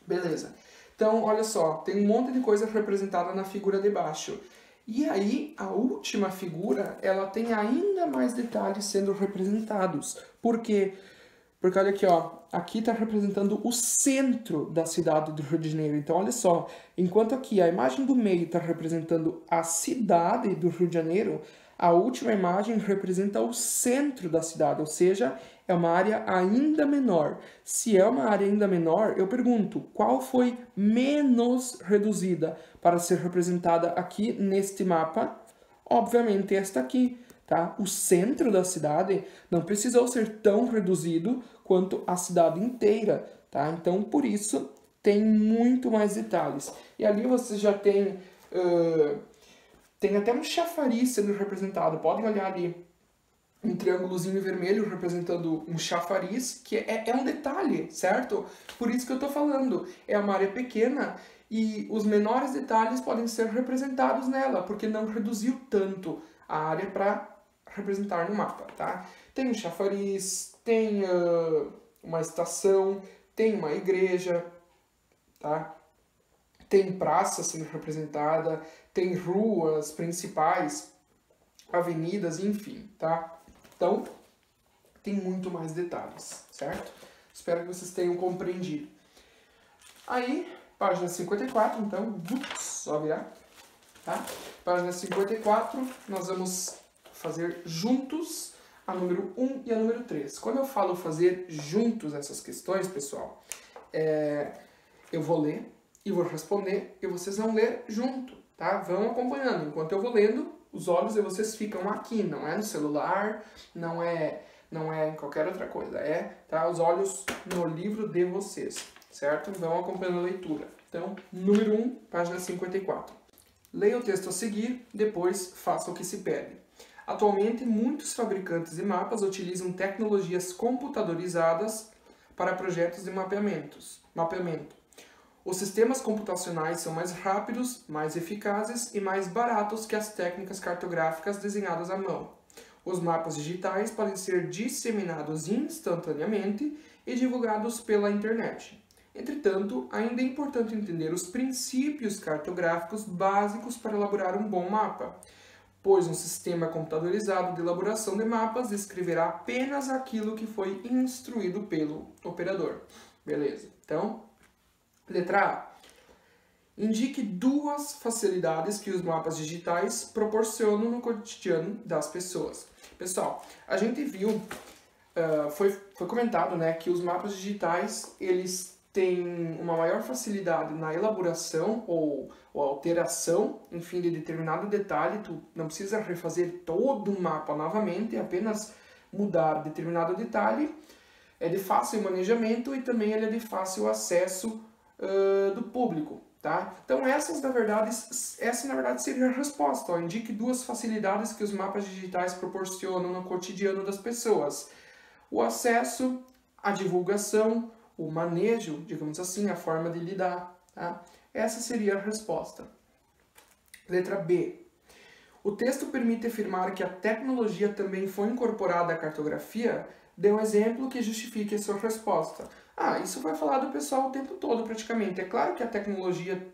Beleza. Então, olha só, tem um monte de coisa representada na figura de baixo. E aí, a última figura, ela tem ainda mais detalhes sendo representados. Por quê? Porque olha aqui, ó, aqui está representando o centro da cidade do Rio de Janeiro. Então, olha só, enquanto aqui a imagem do meio está representando a cidade do Rio de Janeiro, a última imagem representa o centro da cidade, ou seja, é uma área ainda menor. Se é uma área ainda menor, eu pergunto, qual foi menos reduzida para ser representada aqui neste mapa? Obviamente esta aqui. Tá? O centro da cidade não precisou ser tão reduzido quanto a cidade inteira, tá? Então, por isso, tem muito mais detalhes. E ali você já tem, tem até um chafariz sendo representado. Podem olhar ali, um triângulozinho vermelho representando um chafariz, que é um detalhe, certo? Por isso que eu estou falando. É uma área pequena e os menores detalhes podem ser representados nela, porque não reduziu tanto a área para representar no mapa, tá? Tem um chafariz, tem uma estação, tem uma igreja, tá? Tem praça sendo representada, tem ruas principais, avenidas, enfim, tá? Então, tem muito mais detalhes, certo? Espero que vocês tenham compreendido. Aí, página 54, então, só virar, tá? Página 54, nós vamos fazer juntos a número 1 e a número 3. Quando eu falo fazer juntos essas questões, pessoal, eu vou ler e vou responder e vocês vão ler junto, tá? Vão acompanhando. Enquanto eu vou lendo, os olhos de vocês ficam aqui, não é no celular, não é em qualquer outra coisa, tá? Os olhos no livro de vocês, certo? Vão acompanhando a leitura. Então, número 1, página 54. Leia o texto a seguir, depois faça o que se pede. Atualmente, muitos fabricantes de mapas utilizam tecnologias computadorizadas para projetos de mapeamento. Os sistemas computacionais são mais rápidos, mais eficazes e mais baratos que as técnicas cartográficas desenhadas à mão. Os mapas digitais podem ser disseminados instantaneamente e divulgados pela internet. Entretanto, ainda é importante entender os princípios cartográficos básicos para elaborar um bom mapa, pois um sistema computadorizado de elaboração de mapas descreverá apenas aquilo que foi instruído pelo operador. Beleza. Então, letra A. Indique duas facilidades que os mapas digitais proporcionam no cotidiano das pessoas. Pessoal, a gente viu, foi comentado, né, que os mapas digitais, eles têm uma maior facilidade na elaboração ou alteração, enfim, de determinado detalhe. Tu não precisa refazer todo o mapa novamente, apenas mudar determinado detalhe. É de fácil manejamento e também ele é de fácil acesso do público, tá? Então essa na verdade seria a resposta. Ó. Indique duas facilidades que os mapas digitais proporcionam no cotidiano das pessoas: o acesso, a divulgação, o manejo, digamos assim, a forma de lidar, tá? Essa seria a resposta. Letra B. O texto permite afirmar que a tecnologia também foi incorporada à cartografia. Dê um exemplo que justifique a sua resposta. Isso vai falar do pessoal o tempo todo, praticamente. É claro que a tecnologia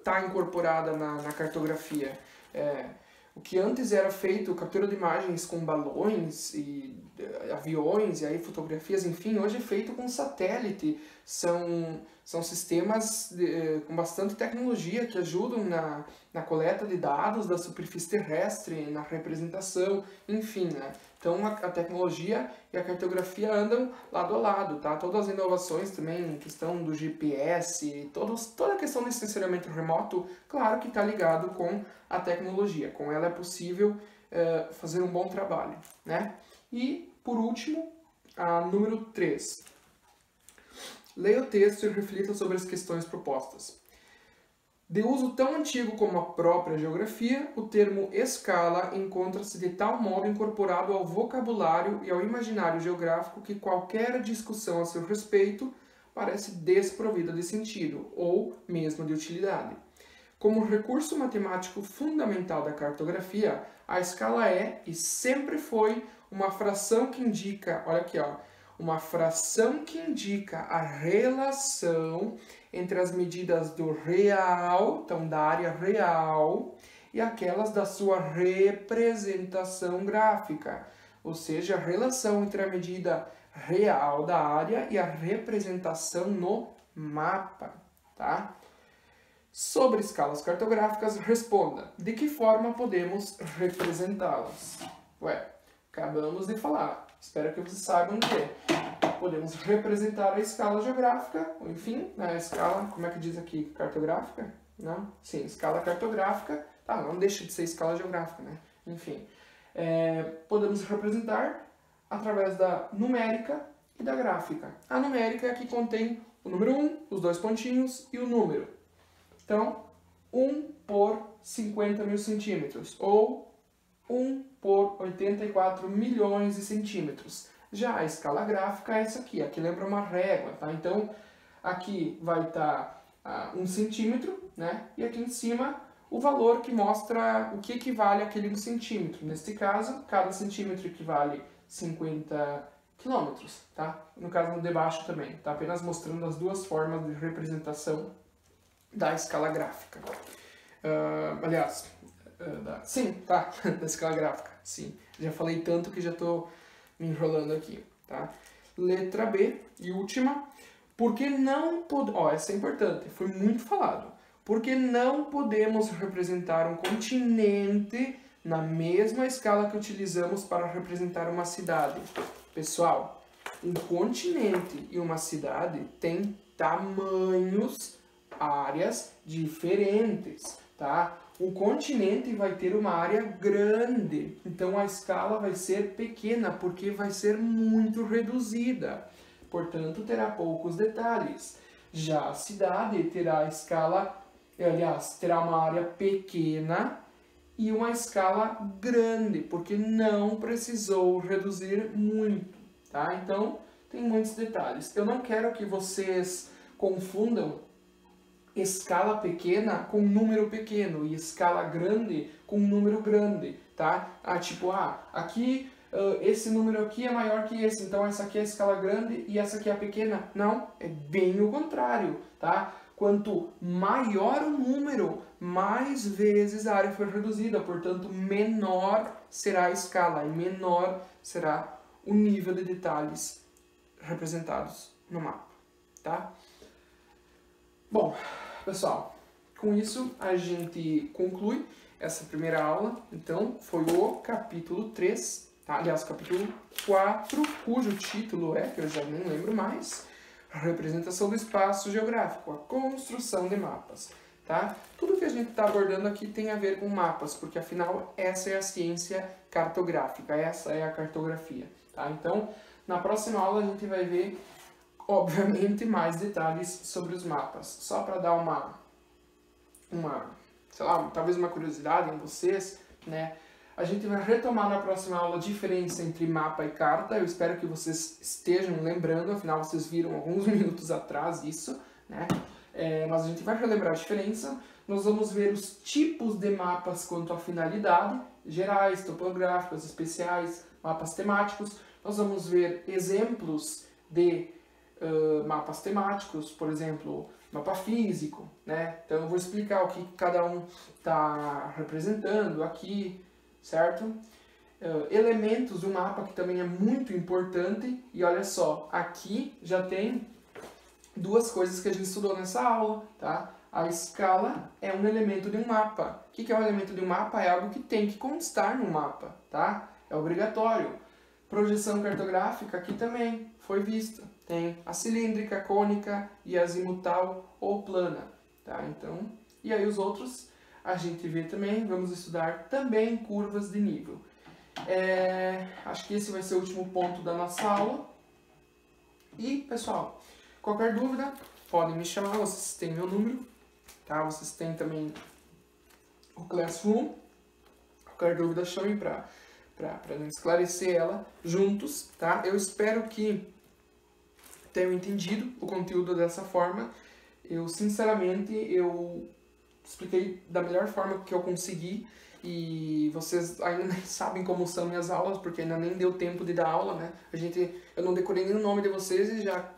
tá incorporada na cartografia. O que antes era feito, captura de imagens com balões e aviões, e aí fotografias, enfim, hoje é feito com satélite. São sistemas com bastante tecnologia que ajudam na coleta de dados da superfície terrestre, na representação, enfim, né? Então a tecnologia e a cartografia andam lado a lado, tá? Todas as inovações também, questão do GPS, toda a questão do licenciamento remoto, claro que está ligado com a tecnologia. Com ela é possível fazer um bom trabalho, né? E, por último, a número 3. Leia o texto e reflita sobre as questões propostas. De uso tão antigo como a própria geografia, o termo escala encontra-se de tal modo incorporado ao vocabulário e ao imaginário geográfico que qualquer discussão a seu respeito parece desprovida de sentido, ou mesmo de utilidade. Como recurso matemático fundamental da cartografia, a escala é e sempre foi uma fração que indica, olha aqui, ó, uma fração que indica a relação entre as medidas do real, então da área real, e aquelas da sua representação gráfica, ou seja, a relação entre a medida real da área e a representação no mapa, tá? Sobre escalas cartográficas, responda: de que forma podemos representá-las? Ué, acabamos de falar. Espero que vocês saibam que podemos representar a escala geográfica, ou enfim, a escala, como é que diz aqui, cartográfica? Não? Sim, escala cartográfica. Tá, não deixa de ser escala geográfica, né? Enfim, podemos representar através da numérica e da gráfica. A numérica é a que contém o número 1, os dois pontinhos e o número. Então, 1 por 50 mil centímetros, ou 1 por 84 milhões de centímetros. Já a escala gráfica é essa aqui lembra uma régua, tá? Então, aqui vai estar 1 centímetro, né? E aqui em cima, o valor que mostra o que equivale àquele 1 centímetro. Neste caso, cada centímetro equivale 50 quilômetros, tá? No caso, no de baixo também, tá? Apenas mostrando as duas formas de representação da escala gráfica. Sim, tá, da escala gráfica, sim. Já falei tanto que já estou me enrolando aqui, tá? Letra B, e última. Por que não podemos... essa é importante, foi muito falado. Por que não podemos representar um continente na mesma escala que utilizamos para representar uma cidade? Pessoal, um continente e uma cidade têm tamanhos, áreas diferentes, tá? O continente vai ter uma área grande, então a escala vai ser pequena, porque vai ser muito reduzida, portanto terá poucos detalhes. Já a cidade terá terá uma área pequena e uma escala grande, porque não precisou reduzir muito, tá? Então tem muitos detalhes. Eu não quero que vocês confundam escala pequena com número pequeno e escala grande com número grande, tá? Aqui esse número aqui é maior que esse, então essa aqui é a escala grande e essa aqui é a pequena. Não, é bem o contrário, tá? Quanto maior o número, mais vezes a área foi reduzida, portanto menor será a escala e menor será o nível de detalhes representados no mapa, tá? Bom, pessoal, com isso a gente conclui essa primeira aula. Então, foi o capítulo 3, tá? Aliás, capítulo 4, cujo título que eu já nem lembro mais, Representação do Espaço Geográfico, a construção de mapas, tá? Tudo que a gente está abordando aqui tem a ver com mapas, porque afinal essa é a ciência cartográfica, essa é a cartografia, tá? Então, na próxima aula a gente vai ver obviamente mais detalhes sobre os mapas. Só para dar sei lá, talvez uma curiosidade em vocês, né? A gente vai retomar na próxima aula a diferença entre mapa e carta. Eu espero que vocês estejam lembrando, afinal vocês viram alguns minutos atrás isso, né? Mas a gente vai relembrar a diferença. Nós vamos ver os tipos de mapas quanto à finalidade, gerais, topográficos, especiais, mapas temáticos. Nós vamos ver exemplos de mapas temáticos, por exemplo, mapa físico, né? Então eu vou explicar o que cada um está representando aqui, certo? Elementos do mapa, que também é muito importante, e olha só, aqui já tem duas coisas que a gente estudou nessa aula, tá? A escala é um elemento de um mapa. O que é um elemento de um mapa? É algo que tem que constar no mapa, tá? É obrigatório. Projeção cartográfica aqui também foi vista. Tem a cilíndrica, cônica e azimutal ou plana, tá? Então, e aí os outros a gente vê também, vamos estudar também curvas de nível. Acho que esse vai ser o último ponto da nossa aula. E, pessoal, qualquer dúvida, podem me chamar, vocês têm meu número, tá? Vocês têm também o Classroom. Qualquer dúvida, chamem para esclarecer ela juntos, tá? Eu espero que tenham entendido o conteúdo dessa forma. Sinceramente, eu expliquei da melhor forma que eu consegui e vocês ainda nem sabem como são minhas aulas, porque ainda nem deu tempo de dar aula, né? Eu não decorei nem o nome de vocês e já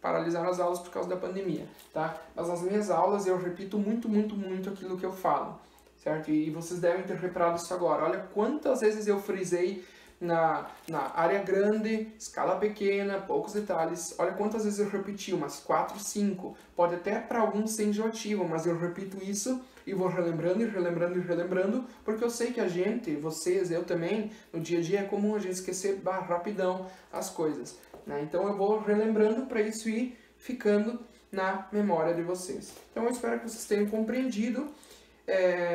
paralisaram as aulas por causa da pandemia, tá? Mas nas minhas aulas eu repito muito aquilo que eu falo, certo? E vocês devem ter reparado isso agora. Olha quantas vezes eu frisei na área grande, escala pequena, poucos detalhes. Olha quantas vezes eu repeti, umas 4, 5. Pode até para alguns ser enjoativo, mas eu repito isso e vou relembrando, porque eu sei que a gente, vocês, eu também, no dia a dia é comum a gente esquecer rapidão as coisas, né? Então eu vou relembrando para isso ir ficando na memória de vocês. Então eu espero que vocês tenham compreendido.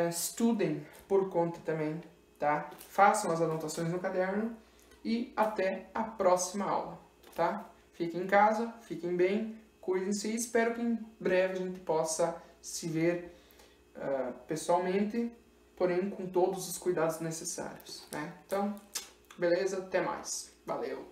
Estudem por conta também, tá? Façam as anotações no caderno e até a próxima aula, tá? Fiquem em casa, fiquem bem, cuidem-se e espero que em breve a gente possa se ver pessoalmente, porém com todos os cuidados necessários, né? Então, beleza? Até mais. Valeu!